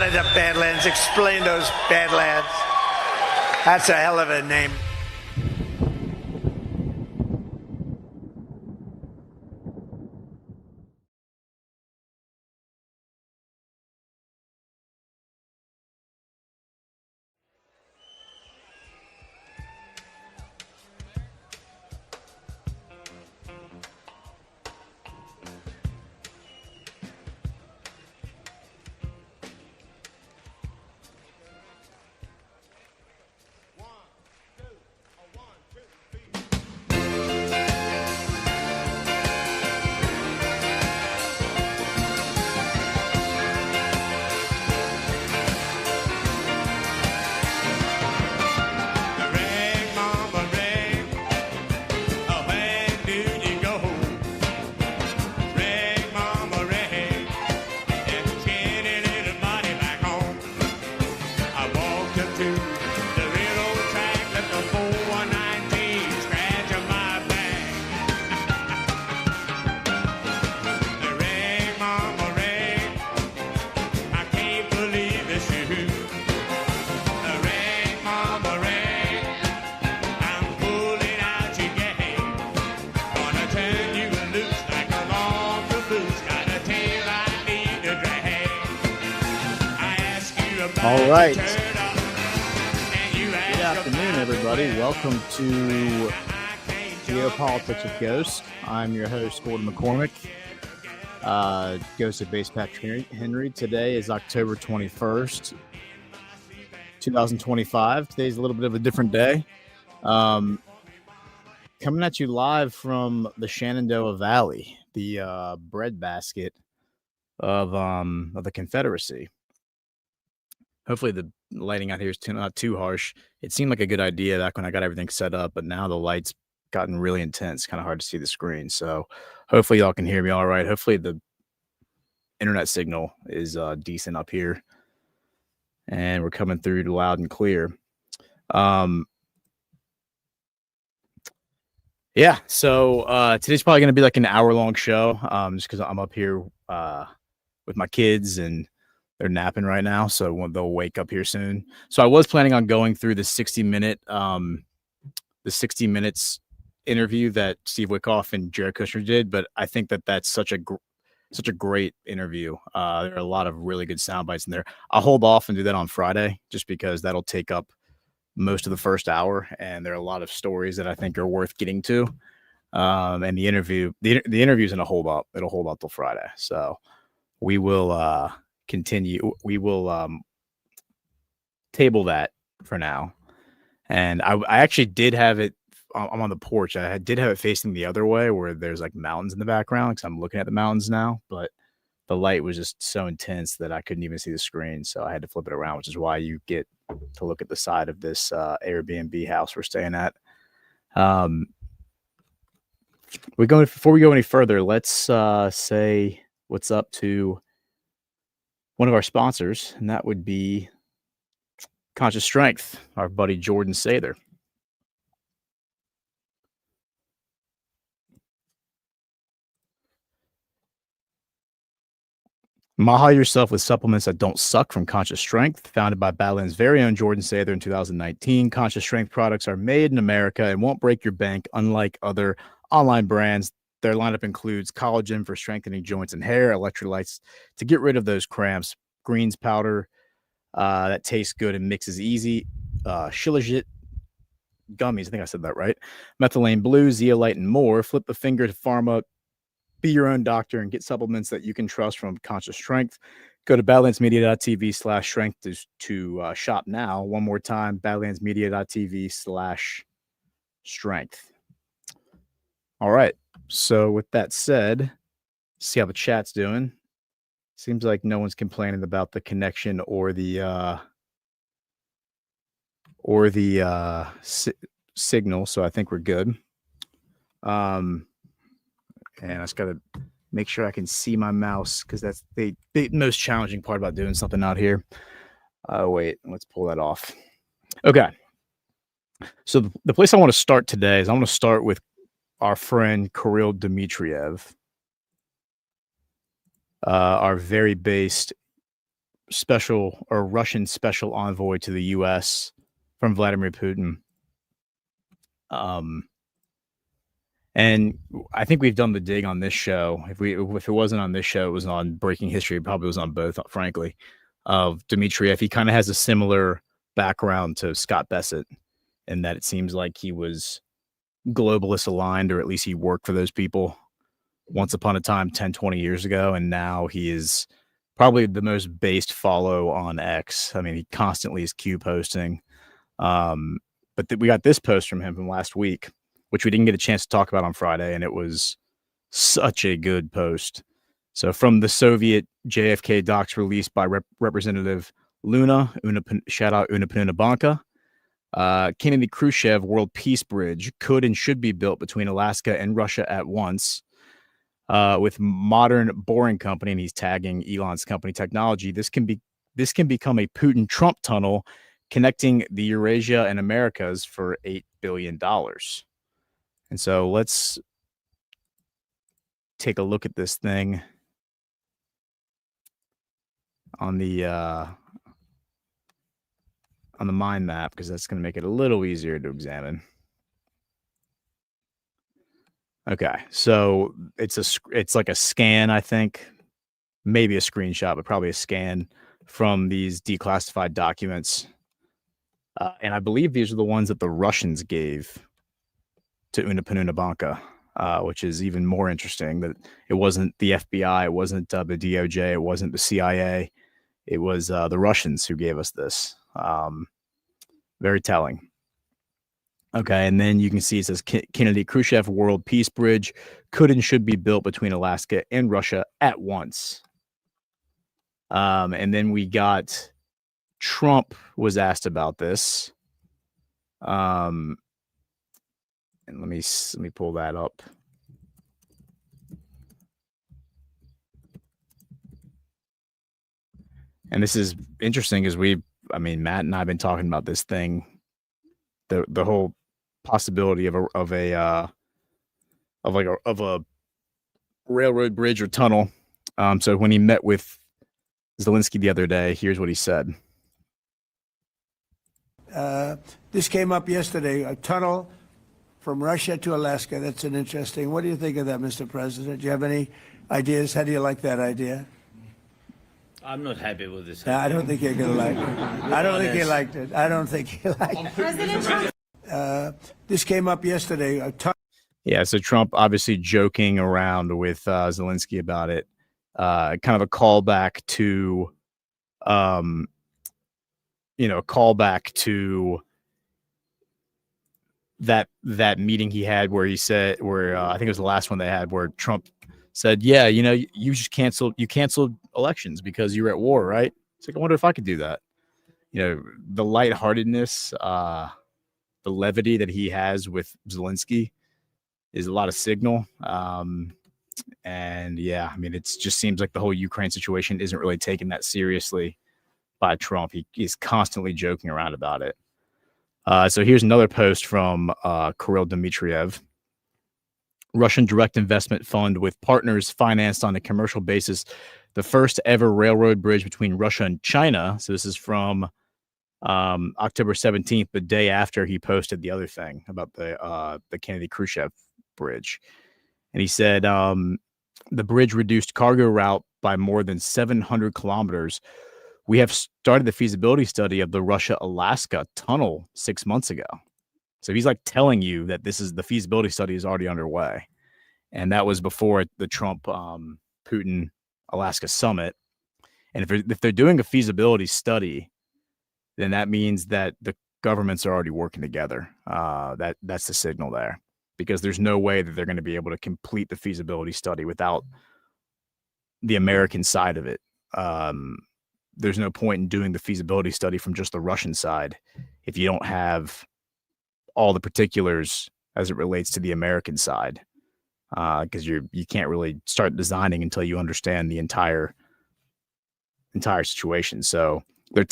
Explain the Badlands. Explain those Badlands. That's a hell of a name. All right. Good afternoon, everybody. Welcome to Geopolitics with Ghost. I'm your host, Gordon McCormick. Ghost at Base Patrick Henry. Today is October 21st, 2025. Today's a little bit of a different day. Coming at you live from the Shenandoah Valley, the breadbasket of the Confederacy. Hopefully the lighting out here is not too harsh. It seemed like a good idea back when I got everything set up, but now the light's gotten really intense. Kind of hard to see the screen. So hopefully y'all can hear me all right. Hopefully the internet signal is decent up here. And we're coming through loud and clear. Yeah, so today's probably going to be like an hour-long show just because I'm up here with my kids and they're napping right now, so they'll wake up here soon. So I was planning on going through the 60 minutes interview that Steve Wickoff and Jared Kushner did, but I think that that's such a great interview. There are a lot of really good sound bites in there. I'll hold off and do that on Friday just because that'll take up most of the first hour, and there are a lot of stories that I think are worth getting to. And the interview's gonna hold up. It'll hold up till Friday, so we will continue. We will table that for now. And I actually did have it. I'm on the porch. I did have it facing the other way where there's like mountains in the background because I'm looking at the mountains now. But the light was just so intense that I couldn't even see the screen. So I had to flip it around, which is why you get to look at the side of this Airbnb house we're staying at. Before we go any further, let's say what's up to one of our sponsors, and that would be Conscious Strength, our buddy Jordan Sather. Maha yourself with supplements that don't suck from Conscious Strength. Founded by Badlands' very own Jordan Sather in 2019, Conscious Strength products are made in America and won't break your bank, unlike other online brands. Their lineup includes collagen for strengthening joints and hair, electrolytes to get rid of those cramps, greens powder that tastes good and mixes easy, Shilajit gummies, I think I said that right, methylene blue, zeolite, and more. Flip the finger to pharma. Be your own doctor and get supplements that you can trust from Conscious Strength. Go to badlandsmedia.tv/strength to shop now. One more time, badlandsmedia.tv/strength. All right. So with that said, see how the chat's doing. Seems like no one's complaining about the connection or the signal. So I think we're good. And I just got to make sure I can see my mouse because that's the most challenging part about doing something out here. Wait, let's pull that off. Okay. So the place I want to start today is I want to start with our friend Kirill Dmitriev, our very based Russian special envoy to the U.S. from Vladimir Putin. And I think we've done the dig on this show. If it wasn't on this show, it was on Breaking History. It probably was on both, frankly, of Dmitriev. He kind of has a similar background to Scott Bessett in that it seems like he was globalist aligned, or at least he worked for those people once upon a time 10, 20 years ago. And now he is probably the most based follow on X. I mean, he constantly is Q posting. But we got this post from him from last week, which we didn't get a chance to talk about on Friday, and it was such a good post. So from the Soviet JFK docs released by Representative Luna, shout out Una Banka, Kennedy Khrushchev World Peace Bridge could and should be built between Alaska and Russia at once. With modern Boring Company, and he's tagging Elon's company technology, this can become a Putin-Trump tunnel connecting the Eurasia and Americas for $8 billion. And so let's take a look at this thing on the mind map, because that's going to make it a little easier to examine. Okay, so it's like a scan, I think, maybe a screenshot, but probably a scan from these declassified documents. And I believe these are the ones that the Russians gave to Una Banka, which is even more interesting, that it wasn't the FBI, it wasn't the DOJ, it wasn't the CIA, it was the Russians who gave us this. Very telling. Okay, and then you can see it says Kennedy Khrushchev World Peace Bridge could and should be built between Alaska and Russia at once. And then we got Trump was asked about this. And let me pull that up. And this is interesting because Matt and I have been talking about this thing, the whole possibility of a railroad bridge or tunnel. So when he met with Zelensky the other day, here's what he said. This came up yesterday, a tunnel from Russia to Alaska. That's an interesting. What do you think of that, Mr. President? Do you have any ideas? How do you like that idea? I'm not happy with this. No, I don't think you're going to like it. I don't think he liked it. I don't think he liked it. President Trump. This came up yesterday. Yeah, so Trump obviously joking around with Zelensky about it. Kind of a callback to, that meeting he had where he said, I think it was the last one they had, where Trump said, yeah, you just canceled elections because you were at war, right? It's like, I wonder if I could do that. The lightheartedness, the levity that he has with Zelensky is a lot of signal. And yeah, it just seems like the whole Ukraine situation isn't really taken that seriously by Trump. He's constantly joking around about it. So here's another post from Kirill Dmitriev. Russian direct investment fund with partners financed on a commercial basis the first ever railroad bridge between Russia and China. So this is from October 17th, the day after he posted the other thing about the Kennedy Khrushchev bridge. And he said the bridge reduced cargo route by more than 700 kilometers. We have started the feasibility study of the Russia-Alaska tunnel 6 months ago. So he's like telling you that the feasibility study is already underway. And that was before the Trump Putin Alaska summit. And if they're doing a feasibility study, then that means that the governments are already working together. That's the signal there, because there's no way that they're going to be able to complete the feasibility study without the American side of it. There's no point in doing the feasibility study from just the Russian side if you don't have all the particulars as it relates to the American side, because you can't really start designing until you understand the entire situation. So they're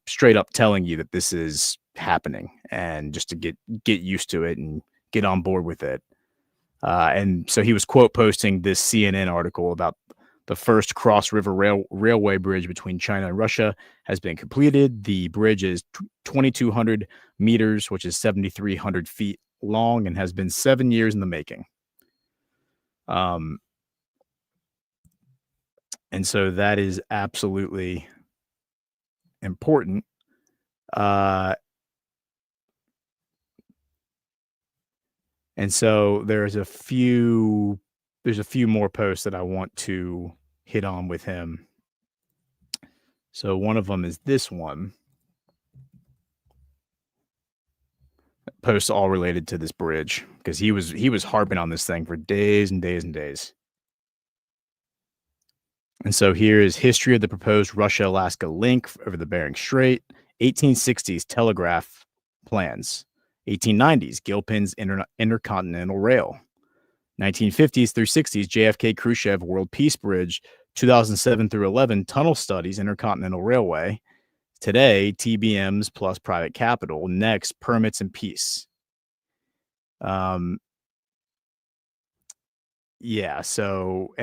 straight up telling you that this is happening, and just to get used to it and get on board with it. And so he was quote posting this CNN article about The first cross-river railway bridge between China and Russia has been completed. The bridge is 2,200 meters, which is 7,300 feet long, and has been 7 years in the making. And so that is absolutely important. And so there's a few more posts that I want to hit on with him. So one of them is this one. Posts all related to this bridge, because he was harping on this thing for days and days and days. And so here is history of the proposed Russia-Alaska link over the Bering Strait. 1860s telegraph plans. 1890s Gilpin's intercontinental rail. 1950s through 60s JFK Khrushchev World Peace Bridge. 2007 through 11 tunnel studies, intercontinental railway. Today, TBMs plus private capital. Next, permits and peace. Yeah, so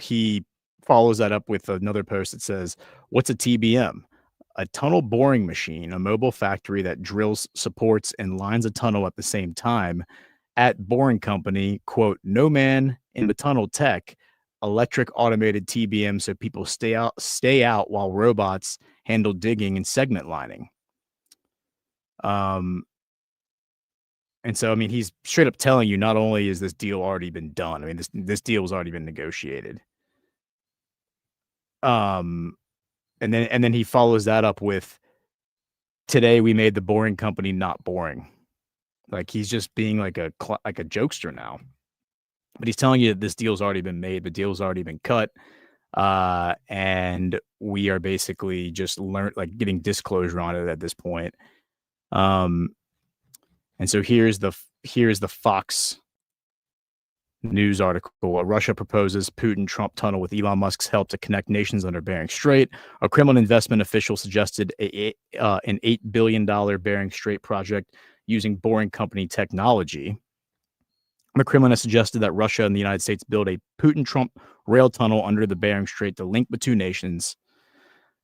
he follows that up with another post that says, what's a TBM? A tunnel boring machine, a mobile factory that drills, supports, and lines a tunnel at the same time. At Boring Company, quote, no man in the tunnel tech, electric automated TBM so people stay out while robots handle digging and segment lining. And so, I mean, he's straight up telling you, not only is this deal already been done, I mean, this deal has already been negotiated. And then he follows that up with, today we made the Boring Company not boring. Like, he's just being like a jokester now. But he's telling you that this deal's already been made, the deal's already been cut, and we are basically just getting disclosure on it at this point. And so here's the Fox News article. Russia proposes Putin-Trump tunnel with Elon Musk's help to connect nations under Bering Strait. A Kremlin investment official suggested an $8 billion Bering Strait project using Boring Company technology. The Kremlin has suggested that Russia and the United States build a Putin-Trump rail tunnel under the Bering Strait to link the two nations.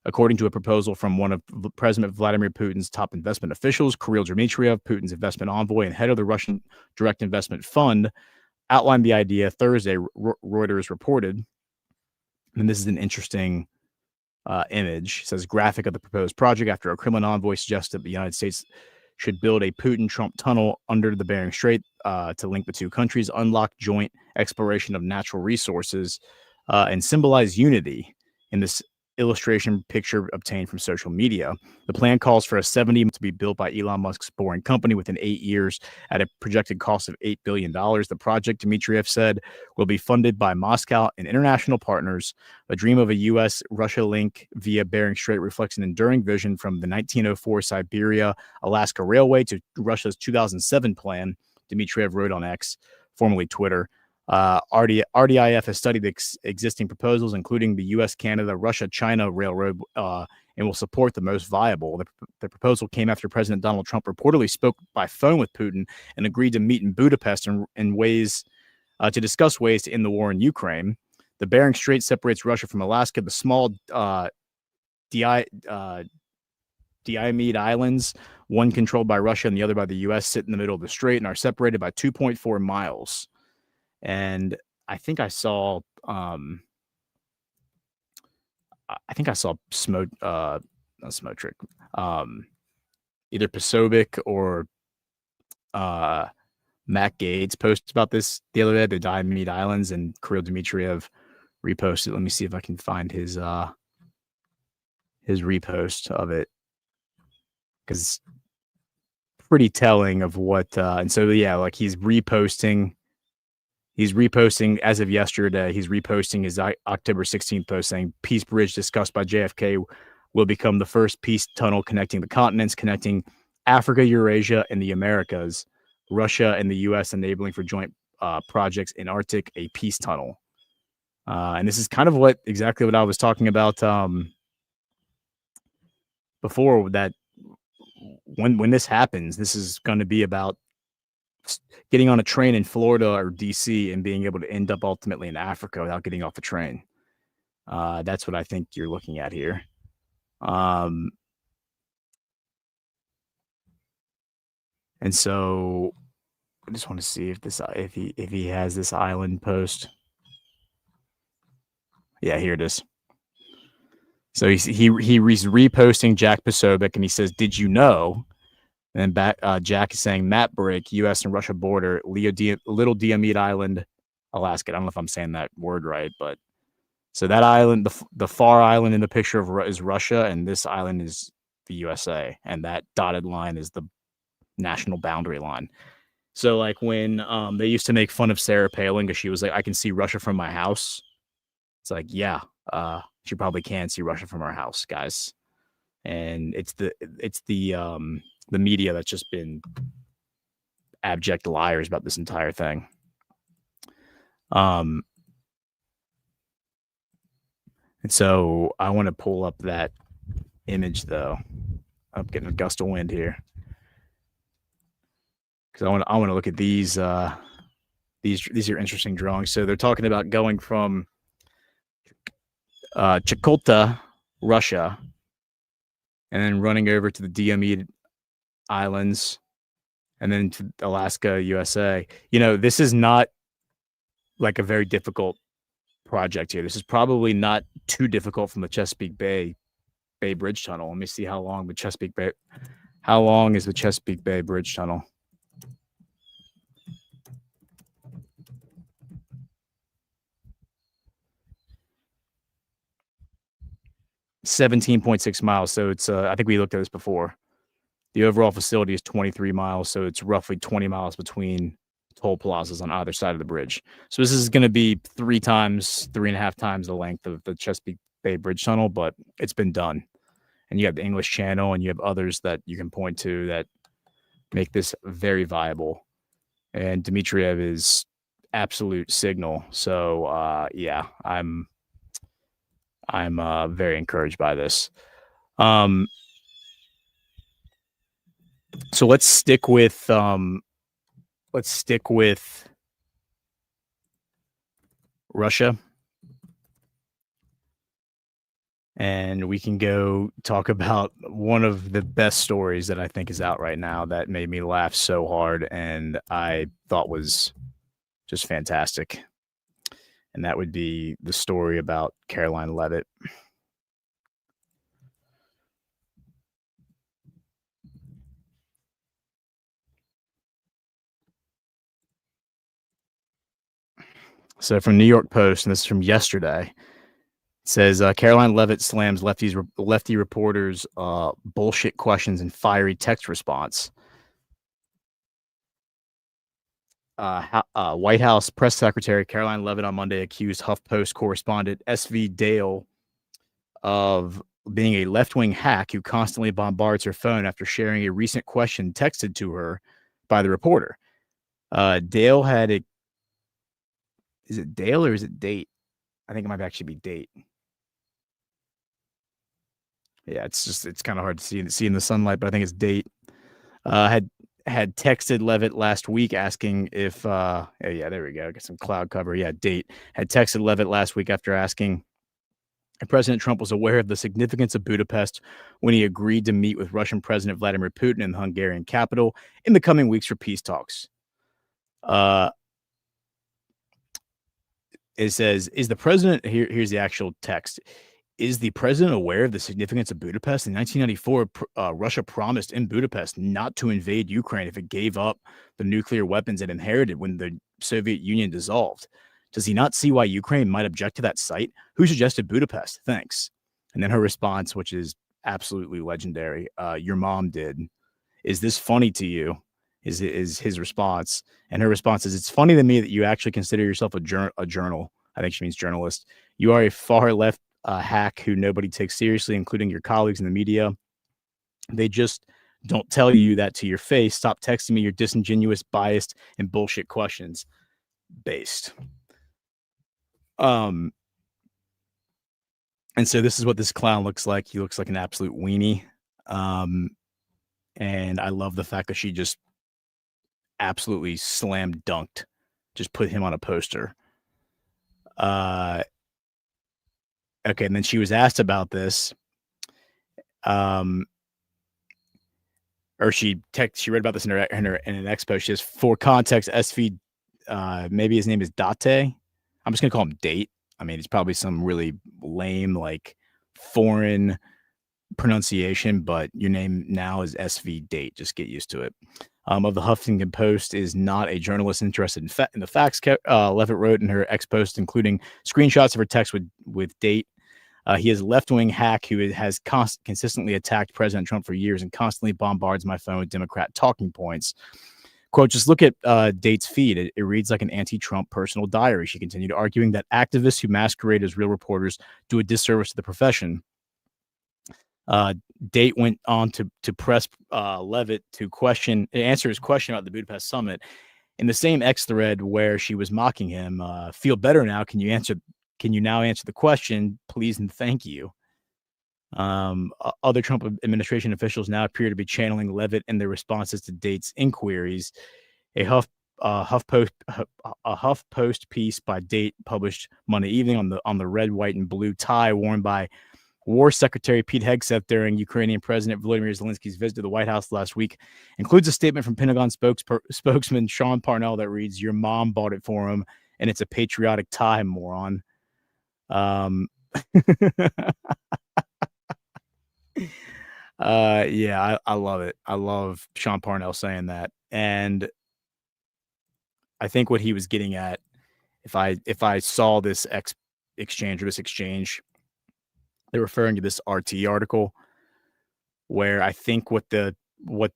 According to a proposal from one of President Vladimir Putin's top investment officials, Kirill Dmitriev, Putin's investment envoy and head of the Russian Direct Investment Fund, outlined the idea Thursday, Reuters reported. And this is an interesting image. It says, graphic of the proposed project after a Kremlin envoy suggested the United States should build a Putin-Trump tunnel under the Bering Strait to link the two countries, unlock joint exploration of natural resources, and symbolize unity. In this illustration picture obtained from social media, the plan calls for a 70 to be built by Elon Musk's Boring Company within 8 years at a projected cost of $8 billion. The project, Dmitriev said, will be funded by Moscow and international partners. A dream of a U.S.-Russia link via Bering Strait reflects an enduring vision from the 1904 Siberia-Alaska Railway to Russia's 2007 plan, Dmitriev wrote on X, formerly Twitter. RDIF has studied existing proposals, including the U.S.-Canada-Russia-China Railroad, and will support the most viable. The proposal came after President Donald Trump reportedly spoke by phone with Putin and agreed to meet in Budapest in ways to discuss ways to end the war in Ukraine. The Bering Strait separates Russia from Alaska. The small Diomede Islands, one controlled by Russia and the other by the U.S., sit in the middle of the strait and are separated by 2.4 miles. And I think I saw either Pasovic or Matt Gates post about this the other day, the Diomede Islands, and Kirill Dmitriev reposted. Let me see if I can find his repost of it, because it's pretty telling of what. And so yeah, like he's reposting as of yesterday. He's reposting his October 16th post saying peace bridge discussed by JFK will become the first peace tunnel connecting the continents, connecting Africa, Eurasia, and the Americas. Russia and the U.S. enabling for joint projects in Arctic, a peace tunnel. And this is kind of exactly what I was talking about before, that when this happens, this is going to be about getting on a train in Florida or DC and being able to end up ultimately in Africa without getting off the train. That's what I think you're looking at here. And so I just want to see if he has this island post. Yeah, here it is. So he's reposting Jack Posobiec, and he says, "Did you know?" And then Jack is saying, "Map break: U.S. and Russia border, Little Diomede Island, Alaska." I don't know if I'm saying that word right, but so that island, the far island in the picture is Russia, and this island is the USA, and that dotted line is the national boundary line. So like when they used to make fun of Sarah Palin because she was like, "I can see Russia from my house." It's like, yeah, she probably can see Russia from her house, guys. And it's the media that's just been abject liars about this entire thing. And so I want to pull up that image though. I'm getting a gust of wind here because I want to look at these. These are interesting drawings. So they're talking about going from Chukotka, Russia, and then running over to the Diomede Islands, and then to Alaska, USA. You know, this is not like a very difficult project here. This is probably not too difficult from the Chesapeake Bay Bridge Tunnel. Let me see how long is the Chesapeake Bay Bridge Tunnel? $17.6 miles. So it's I think we looked at this before. The overall facility is 23 miles, so it's roughly 20 miles between toll plazas on either side of the bridge. So this is going to be 3.5 times the length of the Chesapeake Bay Bridge Tunnel, but it's been done. And you have the English Channel, and you have others that you can point to that make this very viable. And Dmitriev is absolute signal. So yeah, I'm very encouraged by this. So let's stick with Russia, and we can go talk about one of the best stories that I think is out right now that made me laugh so hard and I thought was just fantastic. And that would be the story about Caroline Levitt. So from New York Post, and this is from yesterday, it says Caroline Levitt slams lefty reporters' bullshit questions and fiery text response. White House press secretary Caroline Levitt on Monday accused HuffPost correspondent S.V. Dale of being a left-wing hack who constantly bombards her phone after sharing a recent question texted to her by the reporter. Dale had a... Is it Dale or is it Date? I think it might actually be Date. Yeah, it's kind of hard to see in the sunlight, but I think it's Date. Had texted Levitt last week asking if oh yeah, there we go. Get some cloud cover. Yeah, Date had texted Levitt last week after asking if President Trump was aware of the significance of Budapest when he agreed to meet with Russian President Vladimir Putin in the Hungarian capital in the coming weeks for peace talks. It says, is the president here's the actual text. Is the president aware of the significance of Budapest? In 1994, Russia promised in Budapest not to invade Ukraine if it gave up the nuclear weapons it inherited when the Soviet Union dissolved. Does he not see why Ukraine might object to that site? Who suggested Budapest? Thanks. And then her response, which is absolutely legendary. Your mom did. Is this funny to you? Is his response. And her response is, it's funny to me that you actually consider yourself a journal. I think she means journalist. You are a far left hack who nobody takes seriously, including your colleagues in the media. They just don't tell you that to your face. Stop texting me your disingenuous, biased, and bullshit questions. Based. And so this is what this clown looks like. He looks like an absolute weenie. And I love the fact that she just absolutely slam dunked, just put him on a poster. okay, and then she was asked about this. Or she read about this in an expo. She says, for context, SV, maybe his name is Date. I'm just gonna call him Date. I mean, it's probably some really lame, like foreign pronunciation, but your name now is SV Date. Just get used to it. Of the Huffington Post is not a journalist interested in the facts. Levitt wrote in her ex post, including screenshots of her text with Date. He is a left-wing hack who has consistently attacked President Trump for years and constantly bombards my phone with Democrat talking points. Quote, just look at Date's feed. It reads like an anti-Trump personal diary. She continued, arguing that activists who masquerade as real reporters do a disservice to the profession. Date went on to press Levitt to answer his question about the Budapest summit. In the same X thread where she was mocking him, feel better now. Can you now answer the question, please and thank you? Other Trump administration officials now appear to be channeling Levitt in their responses to Date's inquiries. A HuffPost piece by Date published Monday evening on the red, white, and blue tie worn by War Secretary Pete Hegseth during Ukrainian President Volodymyr Zelensky's visit to the White House last week includes a statement from Pentagon spokesman Sean Parnell that reads, "Your mom bought it for him, and it's a patriotic tie, moron." Yeah, I love it. I love Sean Parnell saying that, and I think what he was getting at, if I saw this exchange, they're referring to this RT article where I think they were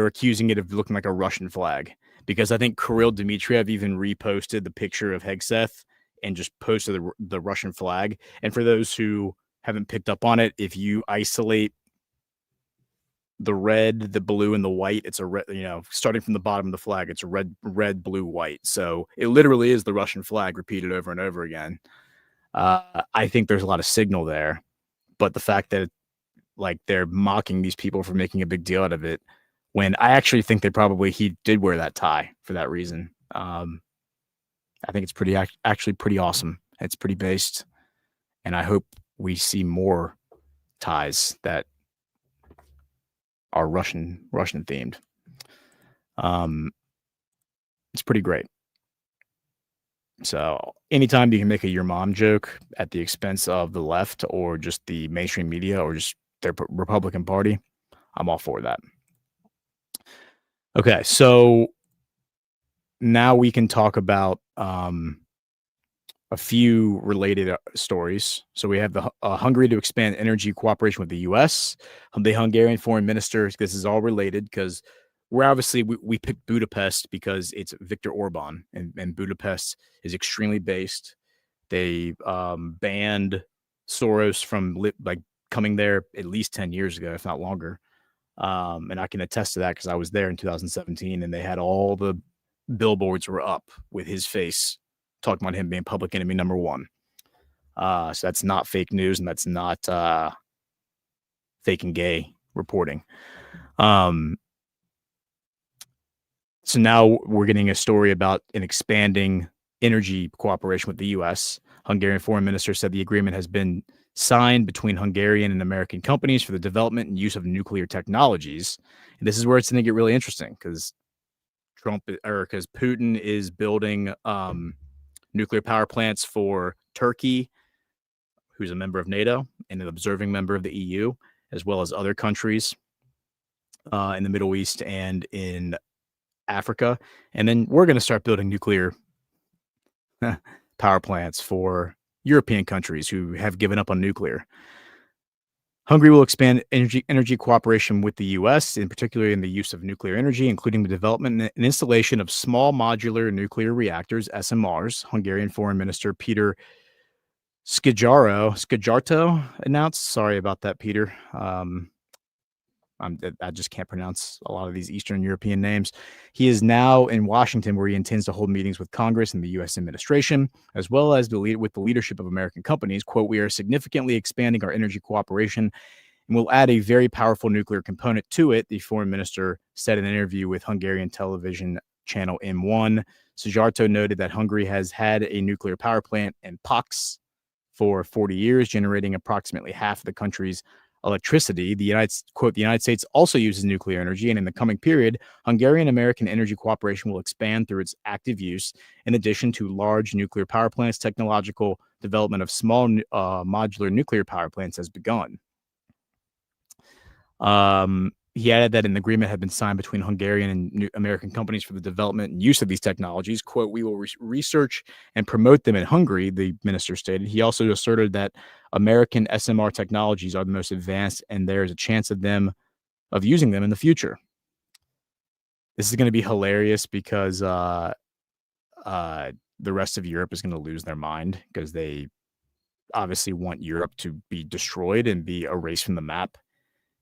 accusing it of looking like a Russian flag, because I think Kirill Dmitriev even reposted the picture of Hegseth and just posted the Russian flag. And for those who haven't picked up on it, if you isolate the red, the blue, and the white, it's a red, starting from the bottom of the flag, it's a red, blue, white. So it literally is the Russian flag repeated over and over again. I think there's a lot of signal there, but the fact that they're mocking these people for making a big deal out of it, when I actually think he did wear that tie for that reason. I think it's actually pretty awesome. It's pretty based, and I hope we see more ties that are Russian themed. It's pretty great. So anytime you can make a your mom joke at the expense of the left or just the mainstream media or just their Republican Party, I'm all for that. Okay, so now we can talk about a few related stories. So we have the Hungary to expand energy cooperation with the U.S. The Hungarian foreign minister. This is all related because we picked Budapest because it's Viktor Orban, and Budapest is extremely based. They banned Soros from coming there at least 10 years ago, if not longer. And I can attest to that because I was there in 2017, and they had all the billboards were up with his face talking about him being public enemy number one. So that's not fake news, and that's not fake and gay reporting. So now we're getting a story about an expanding energy cooperation with the U.S. Hungarian foreign minister said the agreement has been signed between Hungarian and American companies for the development and use of nuclear technologies. And this is where it's going to get really interesting because Putin is building nuclear power plants for Turkey, who's a member of NATO and an observing member of the EU, as well as other countries in the Middle East and in Africa. And then we're going to start building nuclear power plants for European countries who have given up on nuclear. Hungary will expand energy cooperation with the U.S., in particular in the use of nuclear energy, including the development and installation of small modular nuclear reactors, SMRs. Hungarian Foreign Minister Peter Szijjártó announced. Sorry about that, Peter. I just can't pronounce a lot of these Eastern European names. He is now in Washington, where he intends to hold meetings with Congress and the U.S. administration, as well as with the leadership of American companies. Quote, we are significantly expanding our energy cooperation and will add a very powerful nuclear component to it, the foreign minister said in an interview with Hungarian television channel M1. Sujarto noted that Hungary has had a nuclear power plant in Paks for 40 years, generating approximately half of the country's electricity. The United States also uses nuclear energy, and in the coming period, Hungarian-American energy cooperation will expand through its active use. In addition to large nuclear power plants, technological development of small modular nuclear power plants has begun. He added that an agreement had been signed between Hungarian and American companies for the development and use of these technologies. Quote, "We will research and promote them in Hungary," the minister stated. He also asserted that American SMR technologies are the most advanced and there is a chance of using them in the future. This is going to be hilarious because the rest of Europe is going to lose their mind because they obviously want Europe to be destroyed and be erased from the map.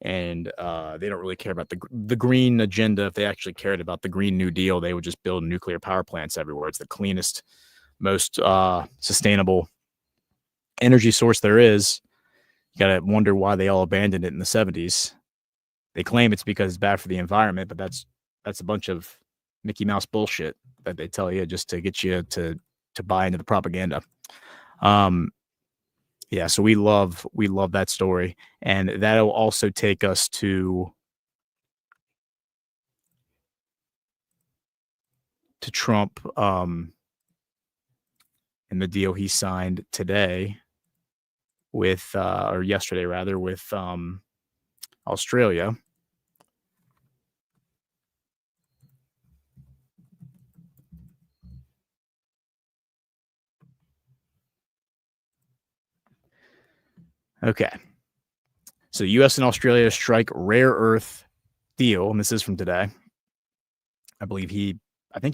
And they don't really care about the green agenda. If they actually cared about the Green New Deal, they would just build nuclear power plants everywhere. It's the cleanest, most sustainable energy source there is. You got to wonder why they all abandoned it in the 70s. They claim it's because it's bad for the environment, but that's a bunch of Mickey Mouse bullshit that they tell you just to get you to buy into the propaganda. Yeah, so we love that story, and that'll also take us to Trump and the deal he signed today with or yesterday rather with Australia. Okay. So U.S. and Australia strike rare earth deal, and this is from today. I believe I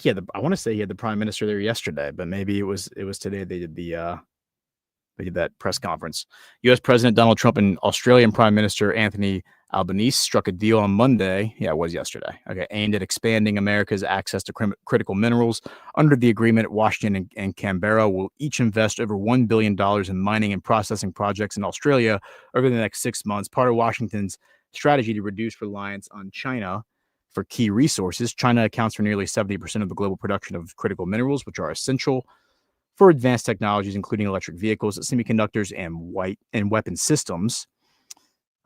want to say he had the prime minister there yesterday, but maybe it was today they did that press conference. U.S. President Donald Trump and Australian Prime Minister Anthony Albanese struck a deal on Monday. Yeah, it was yesterday. Okay, aimed at expanding America's access to critical minerals. Under the agreement, Washington and Canberra will each invest over $1 billion in mining and processing projects in Australia over the next 6 months. Part of Washington's strategy to reduce reliance on China for key resources. China accounts for nearly 70% of the global production of critical minerals, which are essential for advanced technologies, including electric vehicles, semiconductors, and weapon systems.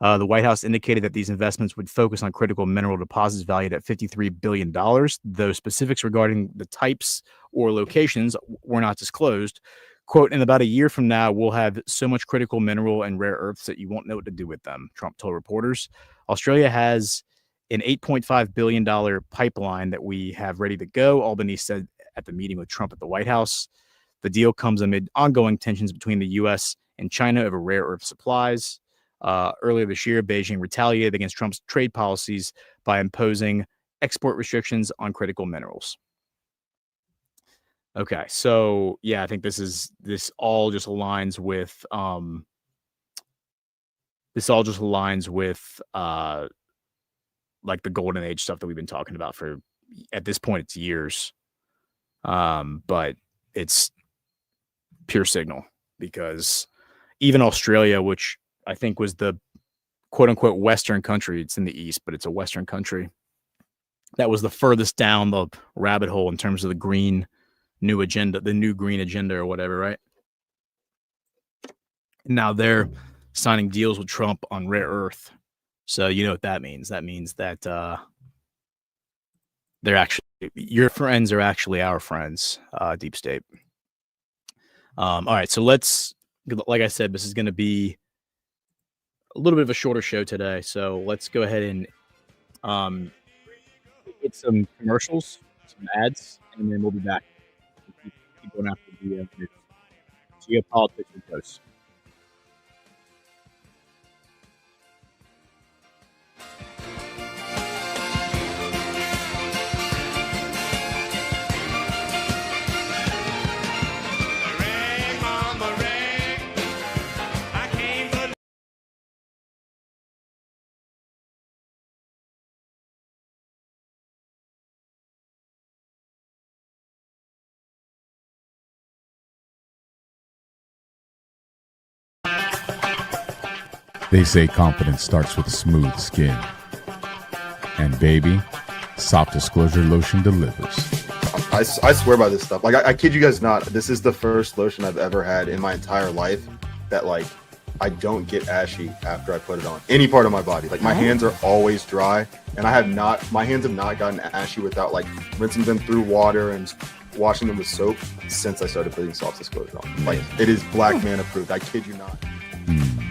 The White House indicated that these investments would focus on critical mineral deposits valued at $53 billion, though specifics regarding the types or locations were not disclosed. Quote, "In about a year from now, we'll have so much critical mineral and rare earths that you won't know what to do with them," Trump told reporters. Australia has an $8.5 billion pipeline that we have ready to go, Albanese said at the meeting with Trump at the White House. The deal comes amid ongoing tensions between the U.S. and China over rare earth supplies. Earlier this year, Beijing retaliated against Trump's trade policies by imposing export restrictions on critical minerals. Okay, so yeah, I think this all just aligns with like the golden age stuff that we've been talking about for, at this point, it's years. But it's pure signal because even Australia, which I think was the quote unquote Western country, it's in the East, but it's a Western country that was the furthest down the rabbit hole in terms of the green new agenda, the new green agenda or whatever, right? Now they're signing deals with Trump on rare earth. So you know what that means. That means that they're actually, your friends are actually our friends, deep state. All right, so let's, like I said, this is going to be a little bit of a shorter show today. So let's go ahead and get some commercials, some ads, and then we'll be back. Keep going after the Geopolitics with Ghosts. They say confidence starts with smooth skin. And baby, soft disclosure lotion delivers. I swear by this stuff. Like, I kid you guys not. This is the first lotion I've ever had in my entire life that, like, I don't get ashy after I put it on any part of my body. Like, my hands are always dry, and my hands have not gotten ashy without, like, rinsing them through water and washing them with soap since I started putting soft disclosure on. Like, it is black man approved. I kid you not.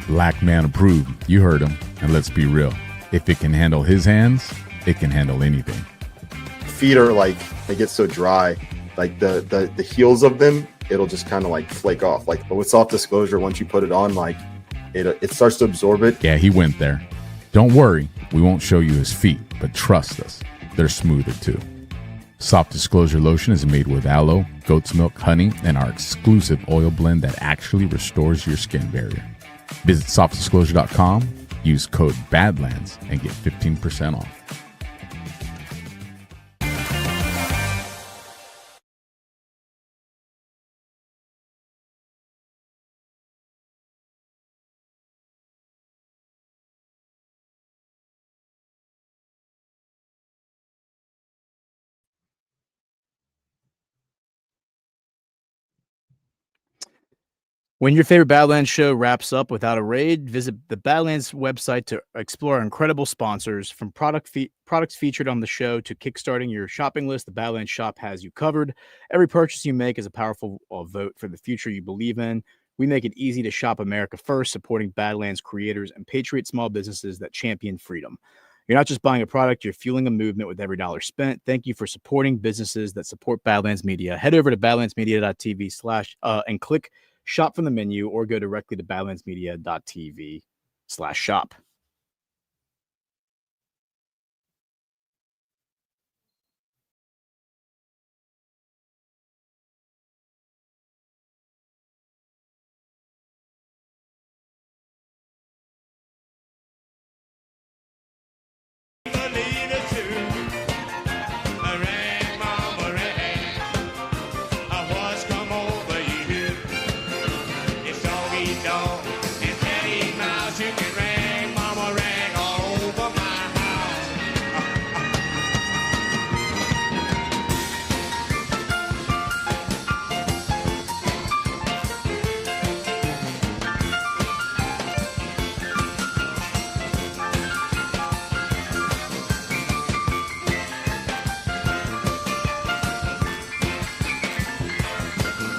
Black man approved. You heard him. And let's be real. If it can handle his hands, it can handle anything. Feet are like, they get so dry, like the heels of them, it'll just kind of like flake off. Like, but with soft disclosure, once you put it on, like it starts to absorb it. Yeah, he went there. Don't worry, we won't show you his feet, but trust us, they're smoother too. Soft Disclosure Lotion is made with aloe, goat's milk, honey, and our exclusive oil blend that actually restores your skin barrier. Visit softdisclosure.com, use code BADLANDS, and get 15% off. When your favorite Badlands show wraps up without a raid, visit the Badlands website to explore our incredible sponsors. From products featured on the show to kickstarting your shopping list, the Badlands shop has you covered. Every purchase you make is a powerful vote for the future you believe in. We make it easy to shop America first, supporting Badlands creators and patriot small businesses that champion freedom. You're not just buying a product, you're fueling a movement with every dollar spent. Thank you for supporting businesses that support Badlands Media. Head over to badlandsmedia.tv/ and click shop from the menu, or go directly to badlandsmedia.tv/shop.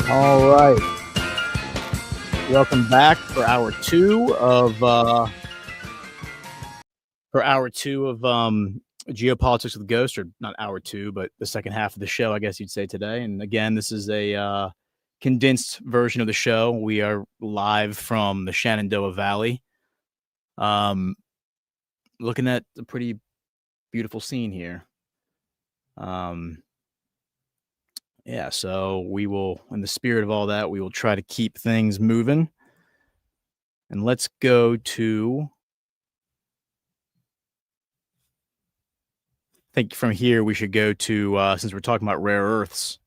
All right. Welcome back for hour two of Geopolitics with Ghost, or not hour two, but the second half of the show, I guess you'd say today. And again, this is a condensed version of the show. We are live from the Shenandoah Valley. Looking at a pretty beautiful scene here. Yeah, so we will, in the spirit of all that, we will try to keep things moving. And let's go to, I think from here we should go to, since we're talking about rare earths,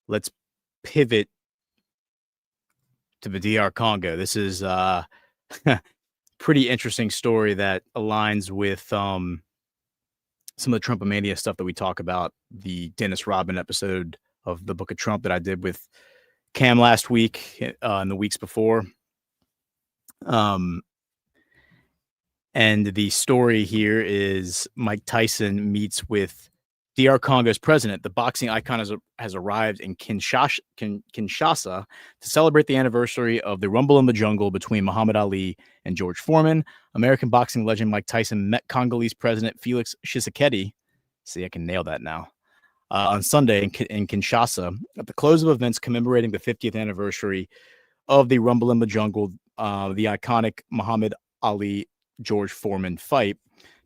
let's pivot to the DR Congo. This is a pretty interesting story that aligns with some of the Trumpomania stuff that we talk about, the Dennis Rodman episode of the Book of Trump that I did with Cam last week and the weeks before. And the story here is Mike Tyson meets with DR Congo's president. The boxing icon has arrived in Kinshasa to celebrate the anniversary of the Rumble in the Jungle between Muhammad Ali and George Foreman. American boxing legend Mike Tyson met Congolese President Felix Tshisekedi. See, I can nail that now. On Sunday in Kinshasa, at the close of events commemorating the 50th anniversary of the Rumble in the Jungle, the iconic Muhammad Ali George Foreman fight.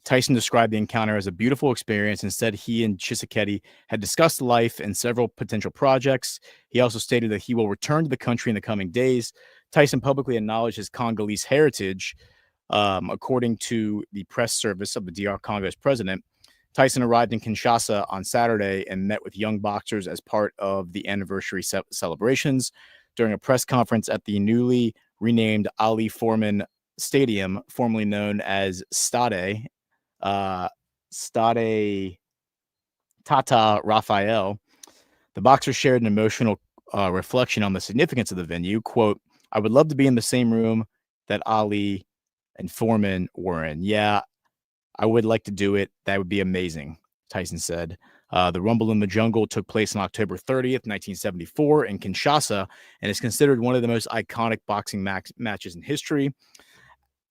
Tyson described the encounter as a beautiful experience and said he and Tshisekedi had discussed life and several potential projects. He also stated that he will return to the country in the coming days. Tyson publicly acknowledged his Congolese heritage. According to the press service of the DR Congo's president, Tyson arrived in Kinshasa on Saturday and met with young boxers as part of the anniversary celebrations. During a press conference at the newly renamed Ali Foreman Stadium, formerly known as Stade Tata Raphael, The boxer shared an emotional reflection on the significance of the venue. Quote, "I would love to be in the same room that Ali and Foreman were in. Yeah, I would like to do it. That would be amazing," Tyson said. The Rumble in the Jungle took place on October 30th, 1974 in Kinshasa, and is considered one of the most iconic boxing matches in history.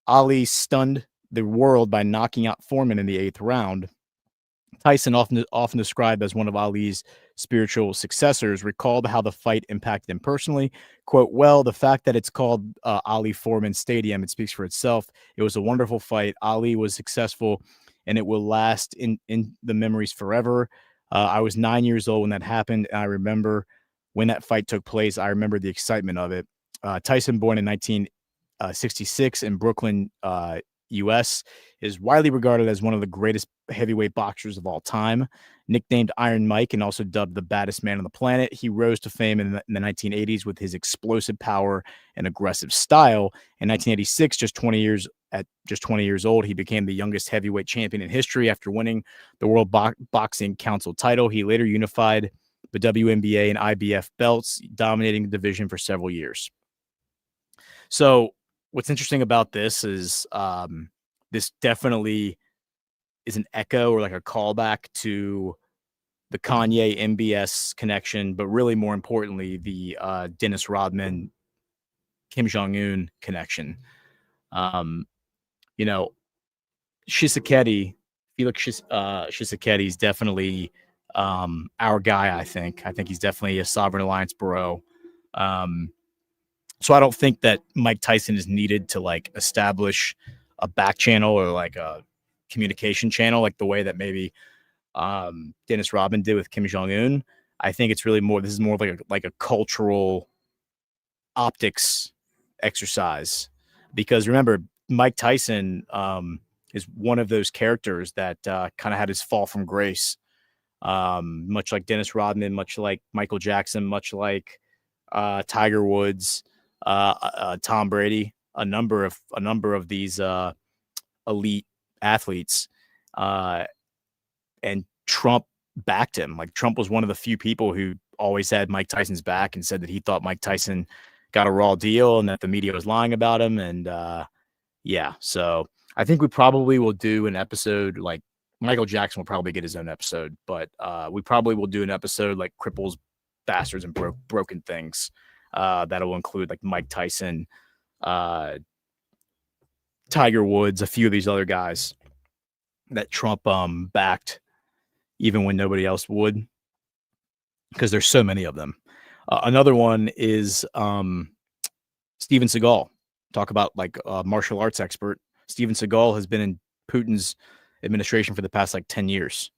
Ali stunned the world by knocking out Foreman in the 8th round. Tyson, often described as one of Ali's spiritual successors, recalled how the fight impacted him personally. Quote, "Well, the fact that it's called Ali Foreman Stadium, it speaks for itself. It was a wonderful fight. Ali was successful, and it will last in the memories forever. I was 9 years old when that happened, and I remember when that fight took place. I remember the excitement of it." Tyson, born in 1966 in Brooklyn, U.S., is widely regarded as one of the greatest heavyweight boxers of all time. Nicknamed Iron Mike and also dubbed the baddest man on the planet, he rose to fame in the 1980s with his explosive power and aggressive style. In 1986, just 20 years old, he became the youngest heavyweight champion in history after winning the World Boxing Council title. He later unified the WNBA and IBF belts, dominating the division for several years. So what's interesting about this is this definitely is an echo or like a callback to the Kanye MBS connection, but really more importantly, the Dennis Rodman, Kim Jong-un connection. You know, Shisekedi, Felix Shisekedi is definitely our guy, I think. I think he's definitely a Sovereign Alliance bro. So I don't think that Mike Tyson is needed to like establish a back channel or like a communication channel, like the way that maybe Dennis Rodman did with Kim Jong-un. I think it's really more, this is more like a cultural optics exercise, because remember, Mike Tyson is one of those characters that kind of had his fall from grace, much like Dennis Rodman, much like Michael Jackson, much like Tiger Woods, Tom Brady, a number of these elite athletes, and Trump backed him. Like Trump was one of the few people who always had Mike Tyson's back and said that he thought Mike Tyson got a raw deal and that the media was lying about him. And yeah, so I think we probably will do an episode like Michael Jackson will probably get his own episode, but we probably will do an episode like Cripples, Bastards, and Broken Things. That'll include like Mike Tyson, Tiger Woods, a few of these other guys that Trump backed even when nobody else would, because there's so many of them. Another one is Steven Seagal. Talk about like a martial arts expert. Steven Seagal has been in Putin's administration for the past like 10 years,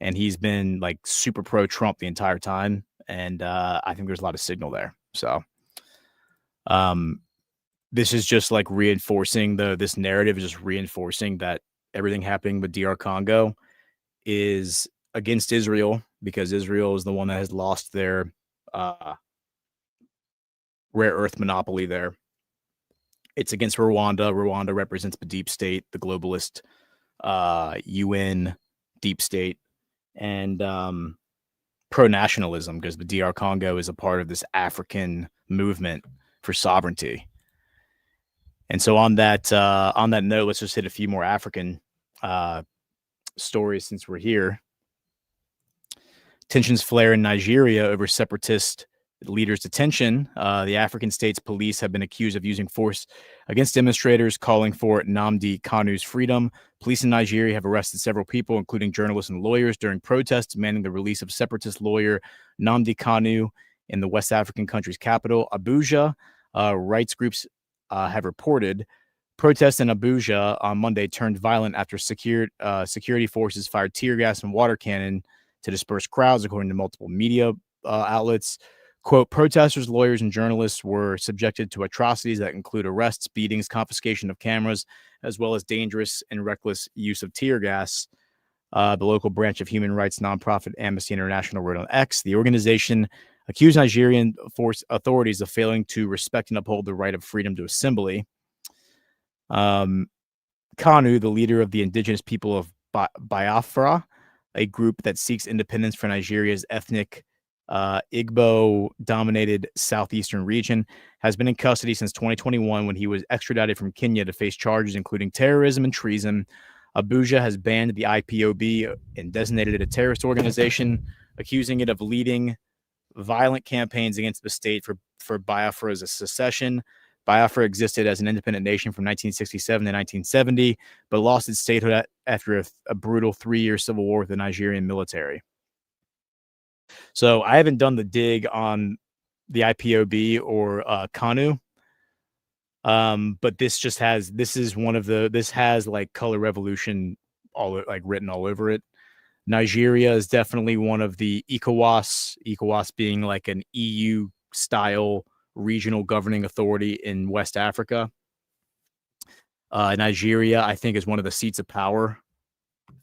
and he's been like super pro Trump the entire time. And I think there's a lot of signal there. So this is just like reinforcing this narrative is just reinforcing that everything happening with DR Congo is against Israel, because Israel is the one that has lost their rare earth monopoly there. It's against Rwanda. Rwanda represents the deep state, the globalist UN deep state, and pro-nationalism, because the DR Congo is a part of this African movement for sovereignty. And so on that note, let's just hit a few more African stories since we're here. Tensions flare in Nigeria over separatist leaders' detention. The African states police have been accused of using force against demonstrators calling for Nnamdi Kanu's freedom. Police in Nigeria have arrested several people, including journalists and lawyers, during protests demanding the release of separatist lawyer Nnamdi Kanu in the West African country's capital, Abuja. Rights groups have reported protests in Abuja on Monday turned violent after security forces fired tear gas and water cannon to disperse crowds, according to multiple media outlets. Quote, protesters, lawyers, and journalists were subjected to atrocities that include arrests, beatings, confiscation of cameras, as well as dangerous and reckless use of tear gas. The local branch of human rights nonprofit Amnesty International wrote on X. The organization accused Nigerian authorities of failing to respect and uphold the right of freedom to assembly. Kanu, the leader of the indigenous people of Biafra, a group that seeks independence for Nigeria's ethnic Igbo-dominated southeastern region, has been in custody since 2021 when he was extradited from Kenya to face charges including terrorism and treason. Abuja has banned the IPOB and designated it a terrorist organization, accusing it of leading violent campaigns against the state for Biafra's secession. Biafra existed as an independent nation from 1967 to 1970, but lost its statehood after a brutal 3-year civil war with the Nigerian military. So I haven't done the dig on the IPOB or KANU, but this has like color revolution written all over it. Nigeria is definitely one of the ECOWAS being like an EU style regional governing authority in West Africa. Nigeria, I think, is one of the seats of power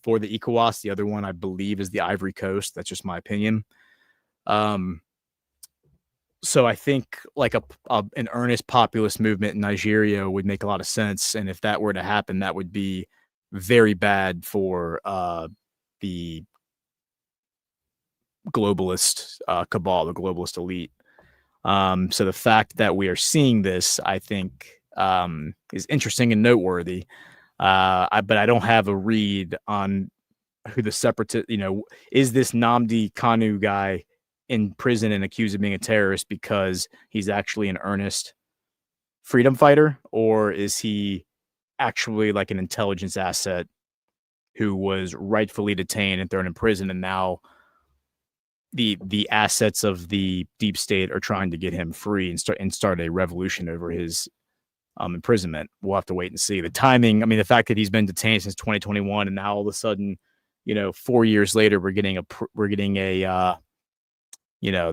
for the ECOWAS. The other one, I believe, is the Ivory Coast. That's just my opinion. So I think like an earnest populist movement in Nigeria would make a lot of sense. And if that were to happen, that would be very bad for the globalist cabal, the globalist elite. So the fact that we are seeing this, I think, is interesting and noteworthy. But I don't have a read on who the separatist, is this Nnamdi Kanu guy in prison and accused of being a terrorist because he's actually an earnest freedom fighter, or is he actually like an intelligence asset who was rightfully detained and thrown in prison, and now the assets of the deep state are trying to get him free and start a revolution over his imprisonment? We'll have to wait and see. The timing, I mean, the fact that he's been detained since 2021 and now all of a sudden, 4 years later, we're getting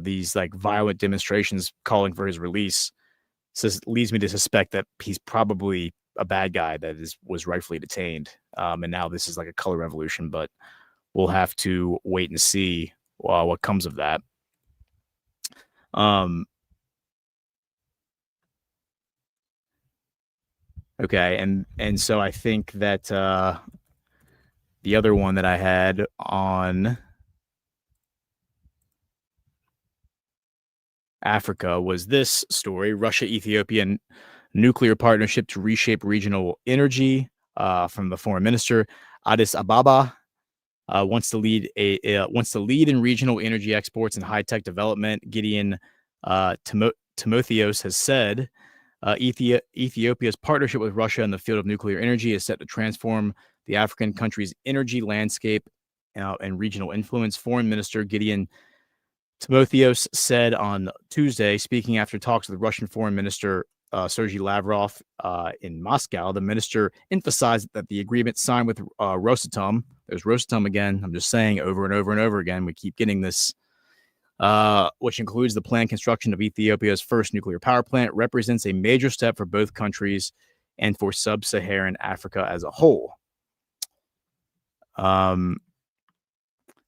these like violent demonstrations calling for his release, leads me to suspect that he's probably a bad guy that was rightfully detained. And now this is like a color revolution, but we'll have to wait and see what comes of that. Okay, and so I think that the other one that I had on Africa was this story: Russia-Ethiopia nuclear partnership to reshape regional energy, from the foreign minister. Addis Ababa wants to lead in regional energy exports and high-tech development. Gideon Timotheos has said Ethiopia's partnership with Russia in the field of nuclear energy is set to transform the African country's energy landscape and regional influence. Foreign Minister Gideon Timotheos said on Tuesday, speaking after talks with Russian Foreign Minister Sergei Lavrov in Moscow. The minister emphasized that the agreement signed with Rosatom, there's Rosatom again, I'm just saying over and over and over again, we keep getting this, which includes the planned construction of Ethiopia's first nuclear power plant, represents a major step for both countries and for sub-Saharan Africa as a whole.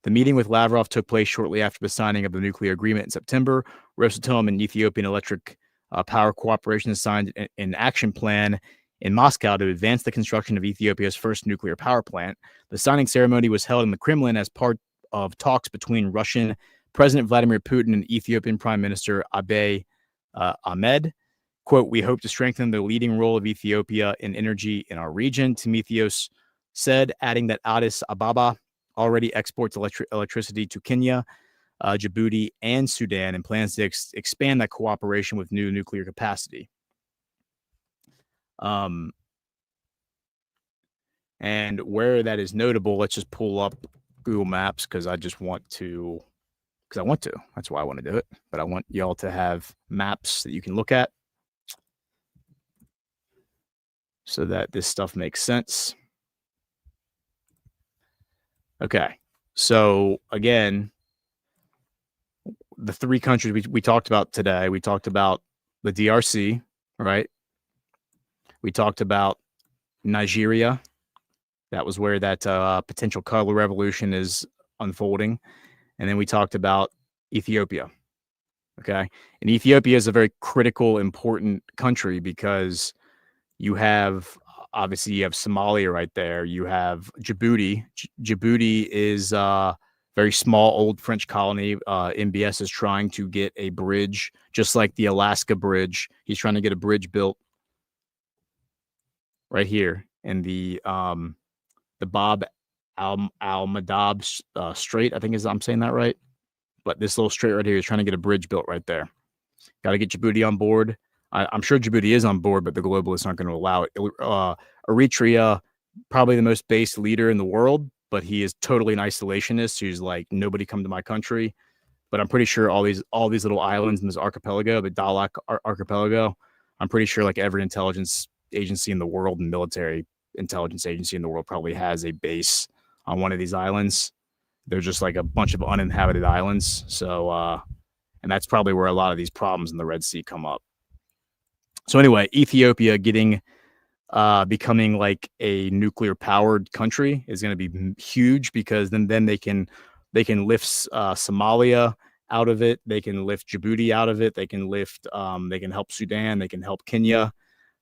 The meeting with Lavrov took place shortly after the signing of the nuclear agreement in September. Rosatom and Ethiopian Electric Power Cooperation signed an action plan in Moscow to advance the construction of Ethiopia's first nuclear power plant. The signing ceremony was held in the Kremlin as part of talks between Russian President Vladimir Putin and Ethiopian Prime Minister Abiy Ahmed. Quote, "We hope to strengthen the leading role of Ethiopia in energy in our region," Timotheos said, adding that Addis Ababa already exports electricity to Kenya, Djibouti, and Sudan, and plans to expand that cooperation with new nuclear capacity. And where that is notable, let's just pull up Google Maps because I want to. That's why I want to do it. But I want y'all to have maps that you can look at so that this stuff makes sense. Okay. So again, the three countries we talked about today, we talked about the DRC, right? We talked about Nigeria. That was where that potential color revolution is unfolding. And then we talked about Ethiopia. Okay. And Ethiopia is a very critical, important country because you have Somalia right there. You have Djibouti. Djibouti is very small old French colony. MBS is trying to get a bridge, just like the Alaska Bridge. He's trying to get a bridge built right here in the Bob Al-Madab Strait. I think I'm saying that right. But this little strait right here is trying to get a bridge built right there. Got to get Djibouti on board. I'm sure Djibouti is on board, but the globalists aren't going to allow it. Eritrea, probably the most based leader in the world, but he is totally an isolationist. He's like, nobody come to my country. But I'm pretty sure all these little islands in this archipelago, the Dahlak archipelago, I'm pretty sure like every intelligence agency in the world and military intelligence agency in the world probably has a base on one of these islands. They're just like a bunch of uninhabited islands. So, and that's probably where a lot of these problems in the Red Sea come up. So anyway, Ethiopia becoming like a nuclear powered country is going to be huge, because then they can lift Somalia out of it. They can lift Djibouti out of it. They can help Sudan. They can help Kenya.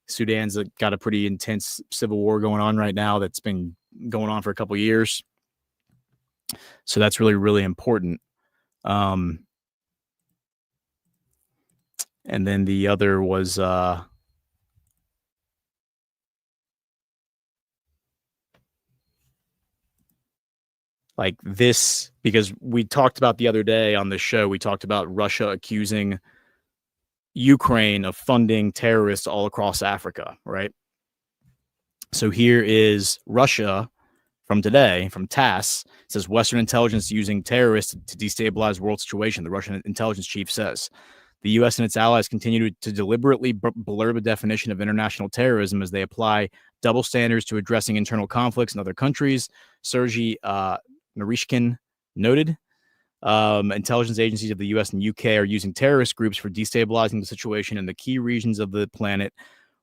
Sudan's got a pretty intense civil war going on right now that's been going on for a couple of years. So that's really, really important. And then the other was like this, because we talked about the other day on the show, we talked about Russia accusing Ukraine of funding terrorists all across Africa, right? So here is Russia from today, from TASS. It says Western intelligence using terrorists to destabilize world situation. The Russian intelligence chief says the U.S. and its allies continue to deliberately blur the definition of international terrorism as they apply double standards to addressing internal conflicts in other countries. Sergei Narishkin noted. Intelligence agencies of the U.S. and UK are using terrorist groups for destabilizing the situation in the key regions of the planet.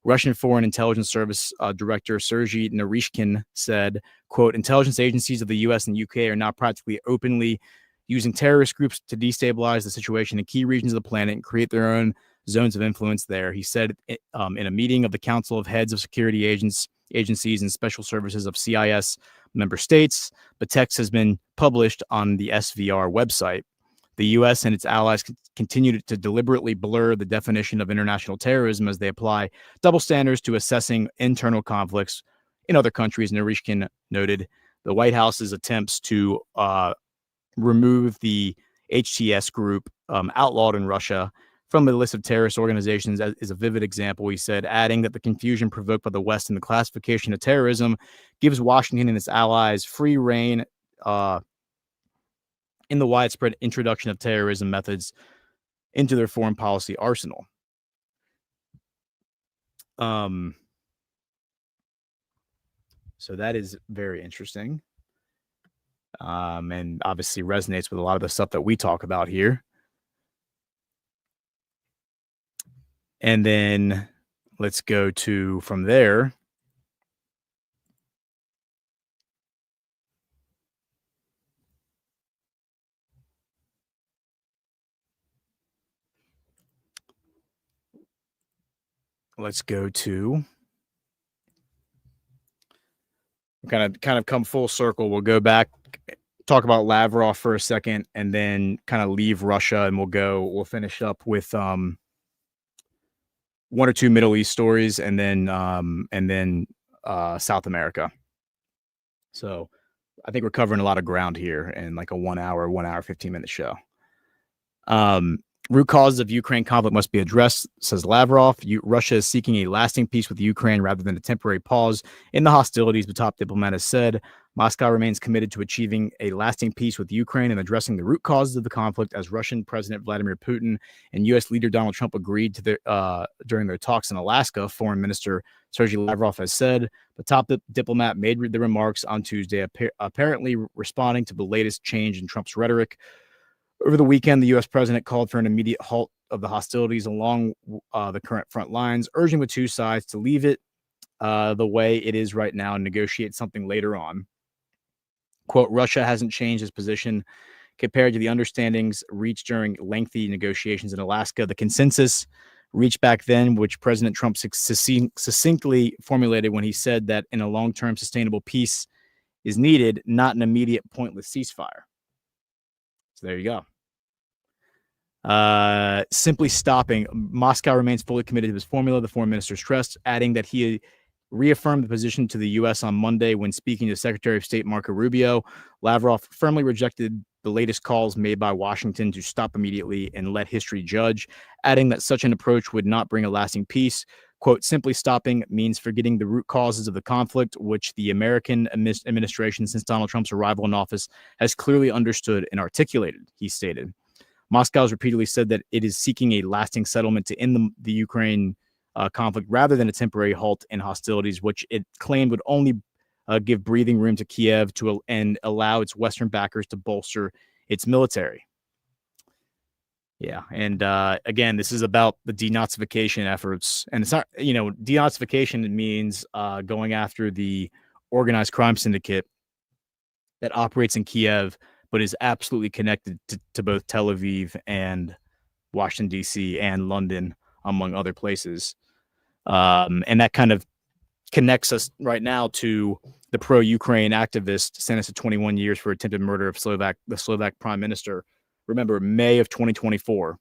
Russian Foreign Intelligence Service Director Sergei Narishkin said, quote, intelligence agencies of the U.S. and UK are now practically openly using terrorist groups to destabilize the situation in key regions of the planet and create their own zones of influence there. He said in a meeting of the Council of Heads of Security Agencies and Special Services of CIS member states. The text has been published on the SVR website. The U.S. and its allies continue to deliberately blur the definition of international terrorism as they apply double standards to assessing internal conflicts in other countries. Narishkin noted the White House's attempts to remove the HTS group outlawed in Russia from the list of terrorist organizations is a vivid example. He said, adding that the confusion provoked by the West in the classification of terrorism gives Washington and its allies free rein in the widespread introduction of terrorism methods into their foreign policy arsenal. So that is very interesting. And obviously resonates with a lot of the stuff that we talk about here. And then let's go to from there. Let's go to kind of come full circle. We'll go back, talk about Lavrov for a second, and then kind of leave Russia, and we'll finish up with one or two Middle East stories, and then South America. So I think we're covering a lot of ground here in like a 1 hour, 15-minute show. Root causes of Ukraine conflict must be addressed, says Lavrov. Russia is seeking a lasting peace with Ukraine rather than a temporary pause in the hostilities, the top diplomat has said. Moscow remains committed to achieving a lasting peace with Ukraine and addressing the root causes of the conflict, as Russian President Vladimir Putin and U.S. leader Donald Trump agreed to during their talks in Alaska. Foreign Minister Sergei Lavrov has said. The top diplomat made the remarks on Tuesday, apparently responding to the latest change in Trump's rhetoric. Over the weekend, the U.S. president called for an immediate halt of the hostilities along the current front lines, urging the two sides to leave it the way it is right now and negotiate something later on. Quote, Russia hasn't changed its position compared to the understandings reached during lengthy negotiations in Alaska. The consensus reached back then, which President Trump succinctly formulated when he said that in a long-term sustainable peace is needed, not an immediate pointless ceasefire. So there you go. Simply stopping. Moscow remains fully committed to his formula, the foreign minister stressed, adding that he reaffirmed the position to the U.S. on Monday when speaking to Secretary of State Marco Rubio. Lavrov firmly rejected the latest calls made by Washington to stop immediately and let history judge, adding that such an approach would not bring a lasting peace. Quote, simply stopping means forgetting the root causes of the conflict, which the American administration since Donald Trump's arrival in office has clearly understood and articulated, he stated. Moscow has repeatedly said that it is seeking a lasting settlement to end the Ukraine conflict rather than a temporary halt in hostilities, which it claimed would only give breathing room to Kiev and allow its Western backers to bolster its military. Yeah, and again, this is about the denazification efforts, and it's not, denazification means going after the organized crime syndicate that operates in Kiev, but is absolutely connected to both Tel Aviv and Washington, D.C. and London, among other places. And that kind of connects us right now to the pro-Ukraine activist sentenced to 21 years for attempted murder of the Slovak prime minister. Remember, May of 2024,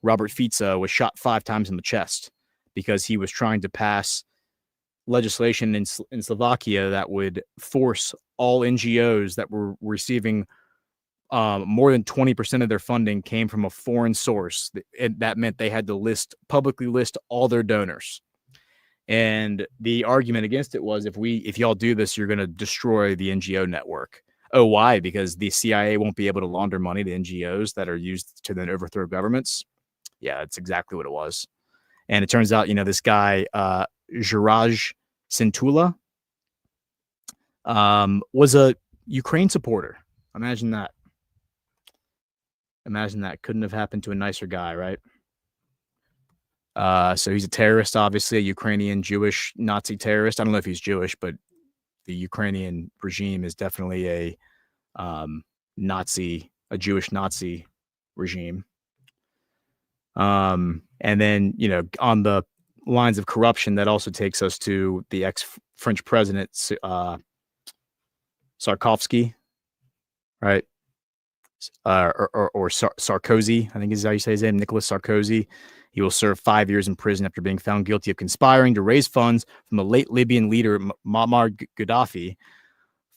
Robert Fico was shot 5 times in the chest because he was trying to pass legislation in Slovakia that would force all NGOs that were receiving more than 20% of their funding came from a foreign source. That meant they had to publicly list all their donors. And the argument against it was, if y'all do this, you're going to destroy the NGO network. Oh, why? Because the CIA won't be able to launder money to NGOs that are used to then overthrow governments. Yeah, that's exactly what it was. And it turns out, this guy, Juraj Sintula, was a Ukraine supporter. Imagine that. Couldn't have happened to a nicer guy, right? So he's a terrorist, obviously, a Ukrainian Jewish Nazi terrorist. I don't know if he's Jewish, but the Ukrainian regime is definitely a Jewish Nazi regime. And then, on the lines of corruption, that also takes us to the ex-French president, Sarkovsky, right? Or Sarkozy, I think is how you say his name, Nicolas Sarkozy. He will serve 5 years in prison after being found guilty of conspiring to raise funds from the late Libyan leader Muammar Gaddafi.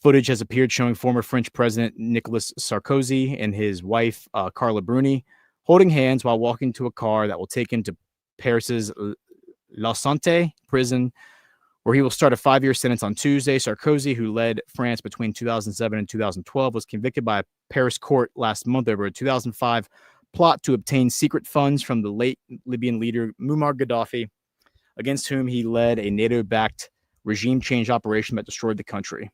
Footage has appeared showing former French President Nicolas Sarkozy and his wife, Carla Bruni, holding hands while walking to a car that will take him to Paris's La Santé prison, where he will start a 5-year sentence on Tuesday. Sarkozy, who led France between 2007 and 2012, was convicted by a Paris court last month over a 2005 plot to obtain secret funds from the late Libyan leader Muammar Gaddafi, against whom he led a NATO-backed regime change operation that destroyed the country.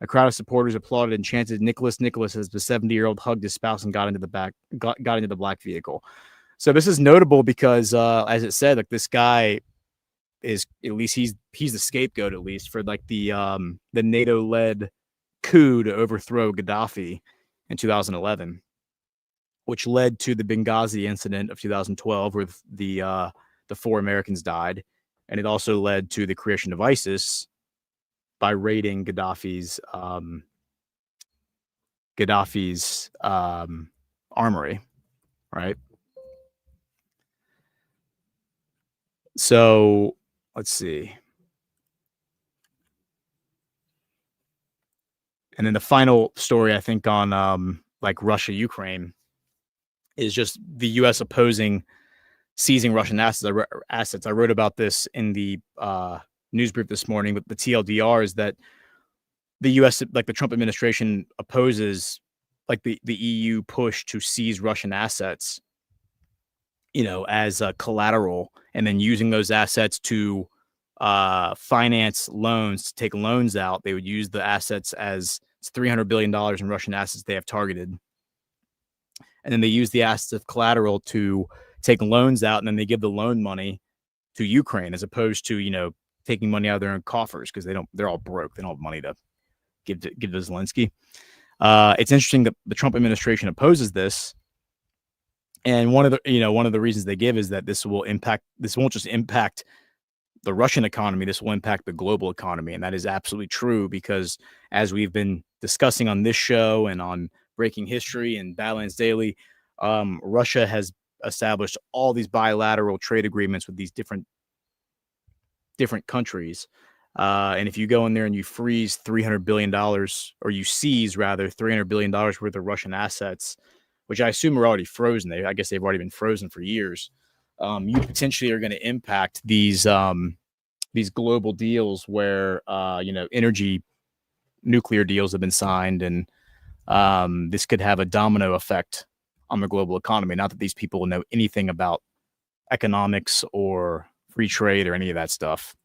A crowd of supporters applauded and chanted Nicholas, Nicholas, as the 70-year-old hugged his spouse and got into the black vehicle. So this is notable because, as it said, like, this guy is, at least he's the scapegoat, at least, for like the NATO-led coup to overthrow Gaddafi in 2011, which led to the Benghazi incident of 2012, where the 4 Americans died, and it also led to the creation of ISIS by raiding Gaddafi's armory, right? So let's see. And then the final story, I think, on like Russia, Ukraine, is just the U.S. opposing seizing Russian assets. I wrote about this in the news brief this morning, but the TLDR is that the U.S., like the Trump administration, opposes like the EU push to seize Russian assets, as a collateral, and then using those assets to finance loans, to take loans out. They would use the assets as it's $300 billion in Russian assets they have targeted. And then they use the assets of collateral to take loans out, and then they give the loan money to Ukraine, as opposed to, taking money out of their own coffers, because they're all broke. They don't have money to give to Zelensky. It's interesting that the Trump administration opposes this. And one of the reasons they give is that this won't just impact the Russian economy, this will impact the global economy. And that is absolutely true, because as we've been discussing on this show and on Breaking History and Badlands Daily, Russia has established all these bilateral trade agreements with these different countries. And if you go in there and you freeze $300 billion, or you seize rather $300 billion worth of Russian assets, which I assume are already frozen. I guess they've already been frozen for years. You potentially are going to impact these global deals where nuclear deals have been signed, and this could have a domino effect on the global economy. Not that these people know anything about economics or free trade or any of that stuff,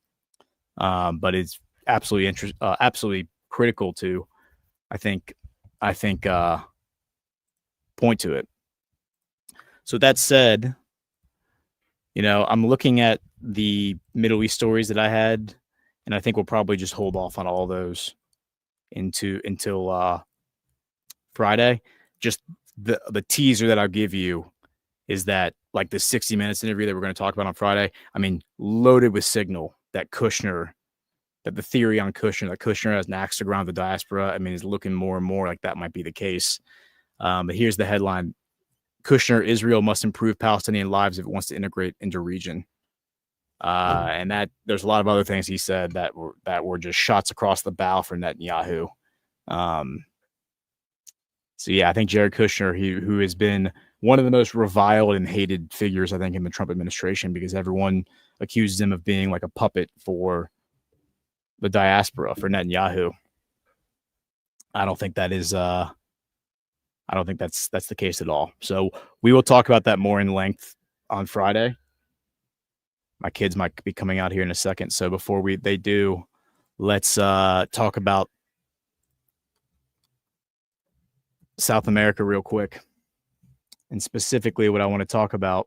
but it's absolutely absolutely critical to, I think, point to it. So that said, I'm looking at the Middle East stories that I had, and I think we'll probably just hold off on all those until Friday. Just the teaser that I'll give you is that, like, the 60 Minutes interview that we're going to talk about on Friday, I mean, loaded with signal that the theory on Kushner, that Kushner has an axe to grind the diaspora, I mean, is looking more and more like that might be the case. But here's the headline: Kushner, Israel must improve Palestinian lives if it wants to integrate into region. And that there's a lot of other things he said that were just shots across the bow for Netanyahu. So yeah, I think Jared Kushner, who has been one of the most reviled and hated figures, I think, in the Trump administration, because everyone accuses him of being like a puppet for the diaspora, for Netanyahu. I don't think that is. I don't think that's the case at all. So we will talk about that more in length on Friday. My kids might be coming out here in a second. So before they do, let's talk about South America real quick. And specifically what I want to talk about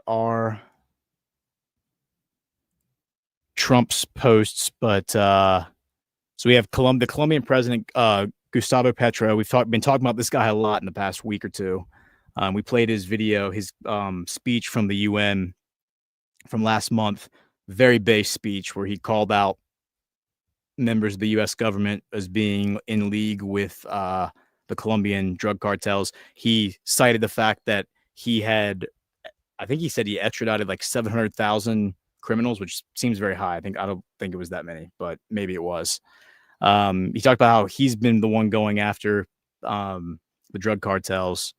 are Trump's posts. But so we have the Colombian president, Gustavo Petro. We've been talking about this guy a lot in the past week or two. We played his video, his speech from the UN from last month. Very base speech where he called out members of the U.S. government as being in league with the Colombian drug cartels. He cited the fact that I think he said he extradited like 700,000 criminals, which seems very high. I don't think it was that many, but maybe it was. He talked about how he's been the one going after the drug cartels,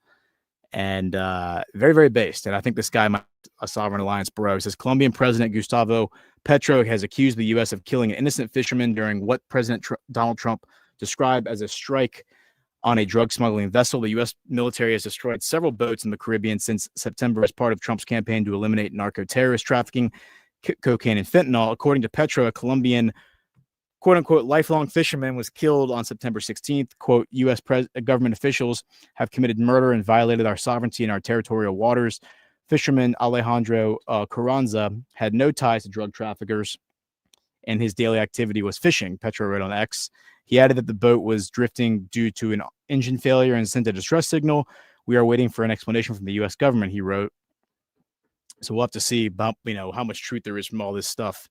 and very, very based. And I think this guy might be a Sovereign Alliance bro. He says Colombian President Gustavo Petro has accused the U.S. of killing an innocent fisherman during what President Donald Trump described as a strike on a drug smuggling vessel. The U.S. military has destroyed several boats in the Caribbean since September as part of Trump's campaign to eliminate narco-terrorist trafficking, cocaine, and fentanyl. According to Petro, a Colombian quote-unquote lifelong fisherman was killed on September 16th. Quote, U.S. government officials have committed murder and violated our sovereignty in our territorial waters. Fisherman Alejandro Carranza had no ties to drug traffickers, and his daily activity was fishing, Petro wrote on X. He added that the boat was drifting due to an engine failure and sent a distress signal. We are waiting for an explanation from the U.S. government, he wrote. So we'll have to see about, how much truth there is from all this stuff.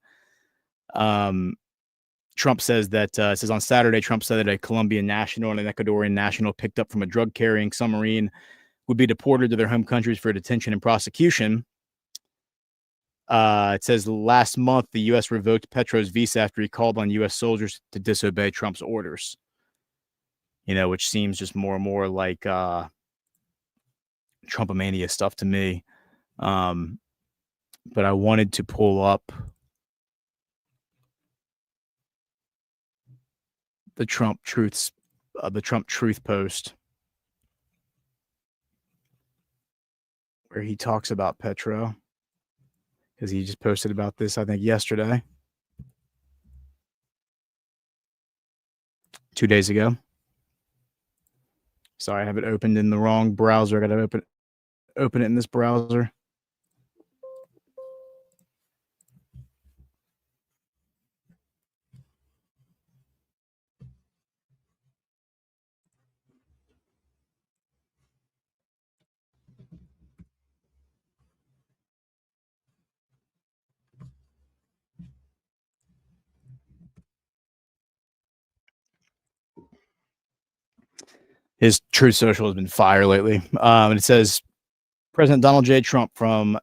Trump says that, on Saturday, Trump said that a Colombian national and an Ecuadorian national picked up from a drug-carrying submarine would be deported to their home countries for detention and prosecution. It says last month, the U.S. revoked Petro's visa after he called on U.S. soldiers to disobey Trump's orders, which seems just more and more like Trumpomania stuff to me. But I wanted to pull up the Trump truth post where he talks about Petro, because he just posted about this, I think, yesterday, 2 days ago. Sorry, I have it opened in the wrong browser. I got to open it in this browser. His Truth Social has been fire lately. And it says President Donald J. Trump from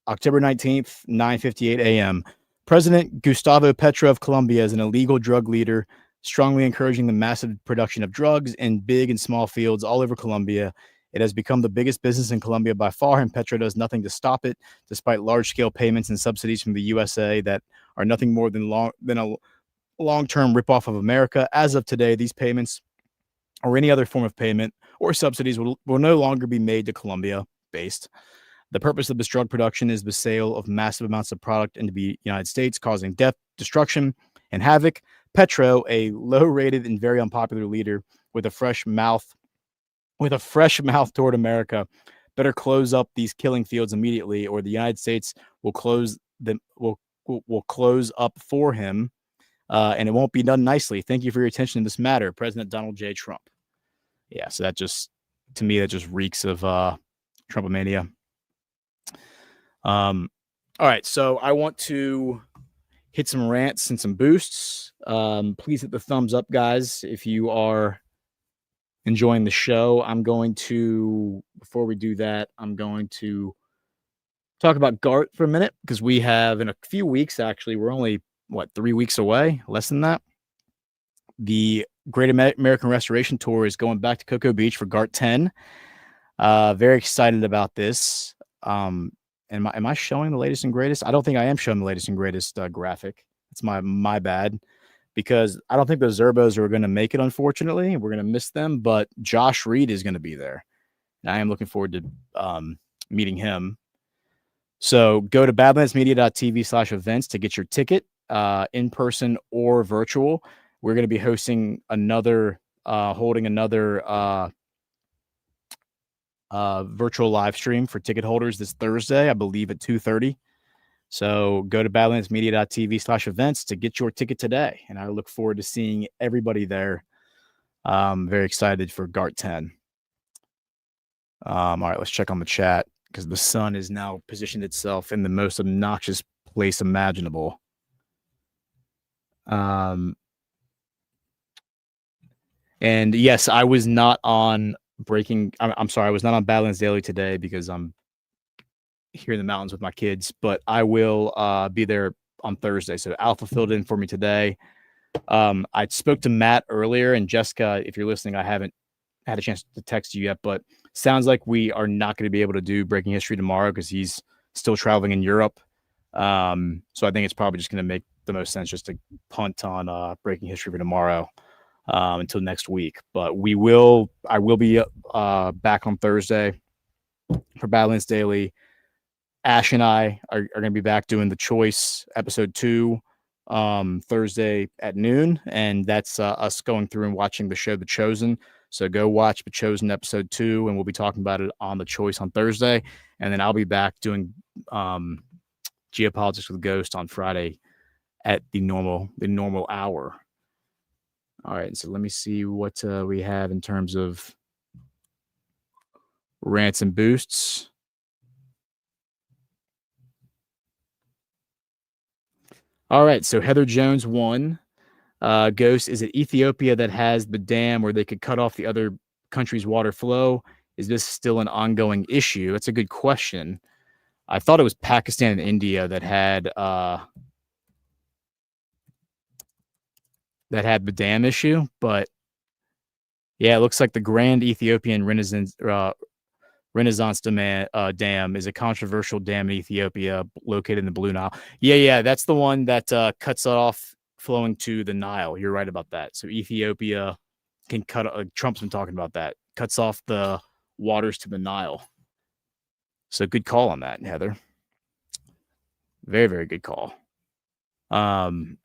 October 19th, 9:58 a.m. President Gustavo Petro of Colombia is an illegal drug leader, strongly encouraging the massive production of drugs in big and small fields all over Colombia. It has become the biggest business in Colombia by far, and Petro does nothing to stop it, despite large-scale payments and subsidies from the USA that are nothing more than a long-term ripoff of America. As of today, these payments or any other form of payment or subsidies will no longer be made to Colombia-based. The purpose of this drug production is the sale of massive amounts of product into the United States, causing death, destruction, and havoc. Petro, a low-rated and very unpopular leader with a fresh mouth toward America, better close up these killing fields immediately, or the United States will close them. Will close up for him, and it won't be done nicely. Thank you for your attention to this matter, President Donald J. Trump. Yeah, so that just reeks of Trumpomania. All right, so I want to hit some rants and some boosts. Please hit the thumbs up, guys, if you are enjoying the show. Before we do that, I'm going to talk about GART for a minute, because we have, in a few weeks, actually, we're only, 3 weeks away, less than that. The Great American Restoration Tour is going back to Cocoa Beach for GART 10. Very excited about this. Am I showing the latest and greatest? I don't think I am showing the latest and greatest graphic. It's my bad, because I don't think the Zerbos are going to make it, unfortunately. We're going to miss them, but Josh Reed is going to be there. And I am looking forward to meeting him. So go to badlandsmedia.tv/events to get your ticket, in person or virtual. We're going to be holding another virtual live stream for ticket holders this Thursday, I believe at 2:30. So go to badlandsmedia.tv/events to get your ticket today. And I look forward to seeing everybody there. Very excited for GART 10. All right, let's check on the chat, because the sun has now positioned itself in the most obnoxious place imaginable. And yes, I was not on I'm sorry, I was not on Badlands Daily today because I'm here in the mountains with my kids, but I will be there on Thursday. So Alpha filled in for me today. I spoke to Matt earlier, and Jessica, if you're listening, I haven't had a chance to text you yet, but sounds like we are not going to be able to do Breaking History tomorrow because he's still traveling in Europe. So I think it's probably just going to make the most sense just to punt on Breaking History for tomorrow until next week. But I will be back on Thursday for Badlands Daily. Ash and I are going to be back doing The Choice episode 2 Thursday at noon, and that's us going through and watching the show The Chosen. So go watch The Chosen episode 2, and we'll be talking about it on The Choice on Thursday. And then I'll be back doing Geopolitics with Ghost on Friday at the normal hour. All right, so let me see what we have in terms of rants and boosts. All right, so Heather Jones 1. Ghost, is it Ethiopia that has the dam where they could cut off the other country's water flow? Is this still an ongoing issue? That's a good question. I thought it was Pakistan and India that had the dam issue, but yeah, it looks like the Grand Ethiopian Renaissance Dam is a controversial dam in Ethiopia located in the Blue Nile. Yeah, that's the one that cuts off flowing to the Nile. You're right about that. So Ethiopia can Trump's been talking about that. Cuts off the waters to the Nile. So good call on that, Heather. Very, very good call. I need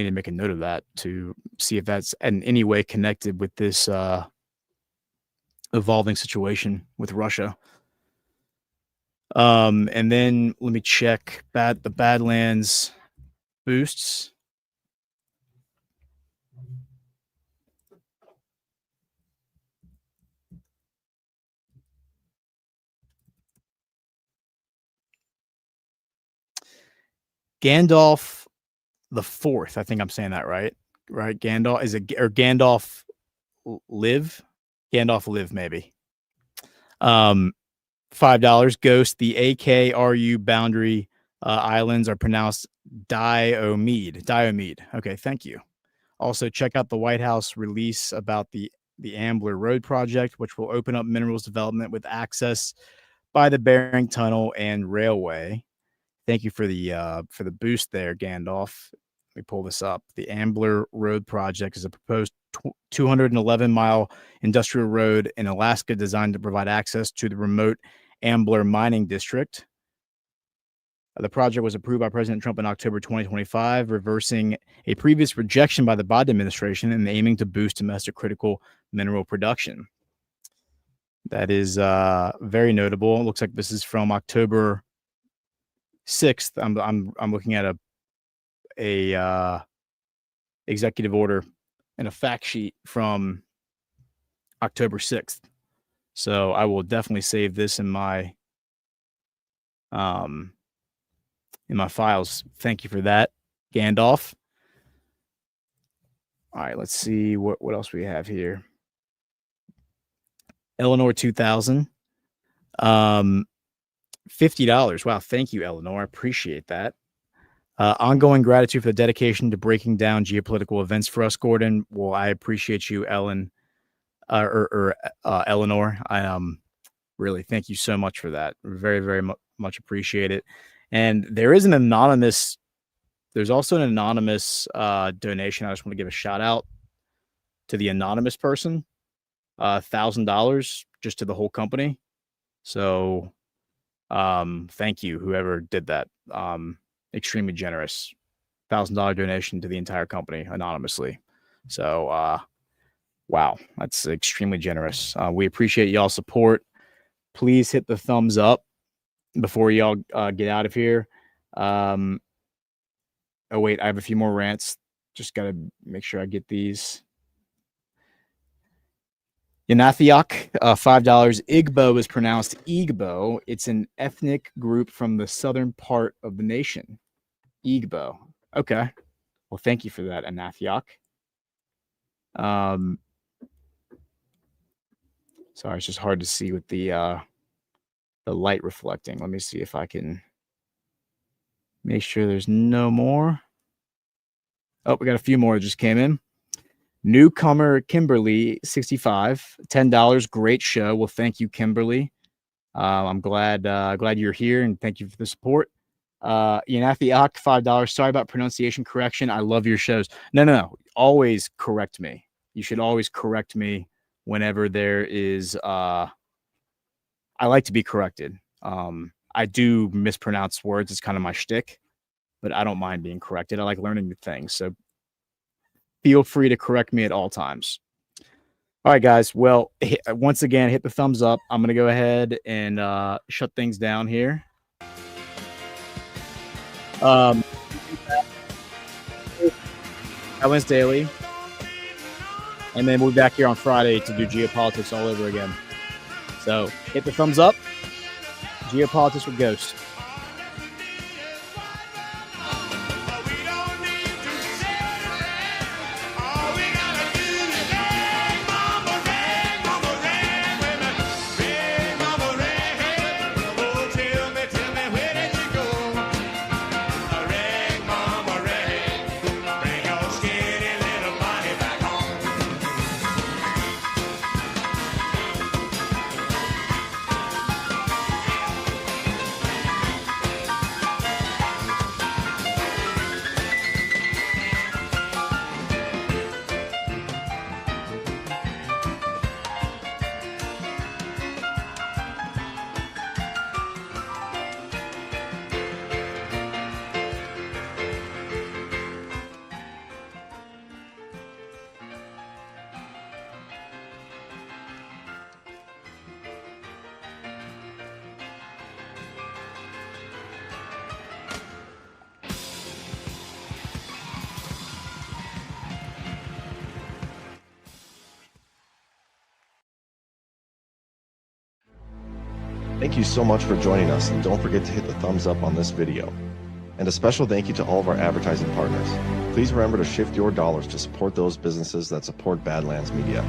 to make a note of that to see if that's in any way connected with this evolving situation with Russia. And then let me check the Badlands boosts. Gandalf the Fourth, I think I'm saying that right. Right, Gandalf Live, Gandalf Live, maybe. $5. Ghost. The AKRU boundary islands are pronounced Diomede. Diomede. Okay, thank you. Also, check out the White House release about the Ambler Road project, which will open up minerals development with access by the Bering Tunnel and railway. Thank you for the boost there, Gandalf. Let me pull this up. The Ambler Road project is a proposed 211-mile industrial road in Alaska designed to provide access to the remote Ambler mining district. The project was approved by President Trump in October 2025, reversing a previous rejection by the Biden administration and aiming to boost domestic critical mineral production. That is very notable. It looks like this is from October 6th. I'm looking at a executive order and a fact sheet from October 6th. So I will definitely save this in my files. Thank you for that, Gandalf. All right, let's see what else we have here. Eleanor 2000. $50. Wow, thank you, Eleanor. I appreciate that. Ongoing gratitude for the dedication to breaking down geopolitical events for us, Gordon. Well, I appreciate you, Eleanor. I really thank you so much for that. Very, very much appreciate it. And there's also an anonymous donation. I just want to give a shout out to the anonymous person. $1,000 just to the whole company. So thank you, whoever did that. Extremely generous. $1,000 donation to the entire company anonymously. So wow, that's extremely generous. We appreciate y'all's support. Please hit the thumbs up before y'all get out of here. Oh wait, I have a few more rants. Just gotta make sure I get these. Yanathiok, $5. Igbo is pronounced Igbo. It's an ethnic group from the southern part of the nation. Igbo. Okay. Well, thank you for that, Anathiok. Sorry, it's just hard to see with the light reflecting. Let me see if I can make sure there's no more. Oh, we got a few more that just came in. Newcomer Kimberly, 65, $10. Great show. Well, thank you, Kimberly. I'm glad you're here, and thank you for the support. Yanathiok, $5. Sorry about pronunciation correction. I love your shows. No. Always correct me. You should always correct me whenever there is. I like to be corrected. I do mispronounce words. It's kind of my shtick, but I don't mind being corrected. I like learning new things. So feel free to correct me at all times. All right, guys. Well, once again, hit the thumbs up. I'm going to go ahead and shut things down here. Badlands Daily. And then we'll be back here on Friday to do Geopolitics all over again. So hit the thumbs up. Geopolitics with Ghost. Thank you so much for joining us, and don't forget to hit the thumbs up on this video. And a special thank you to all of our advertising partners. Please remember to shift your dollars to support those businesses that support Badlands Media.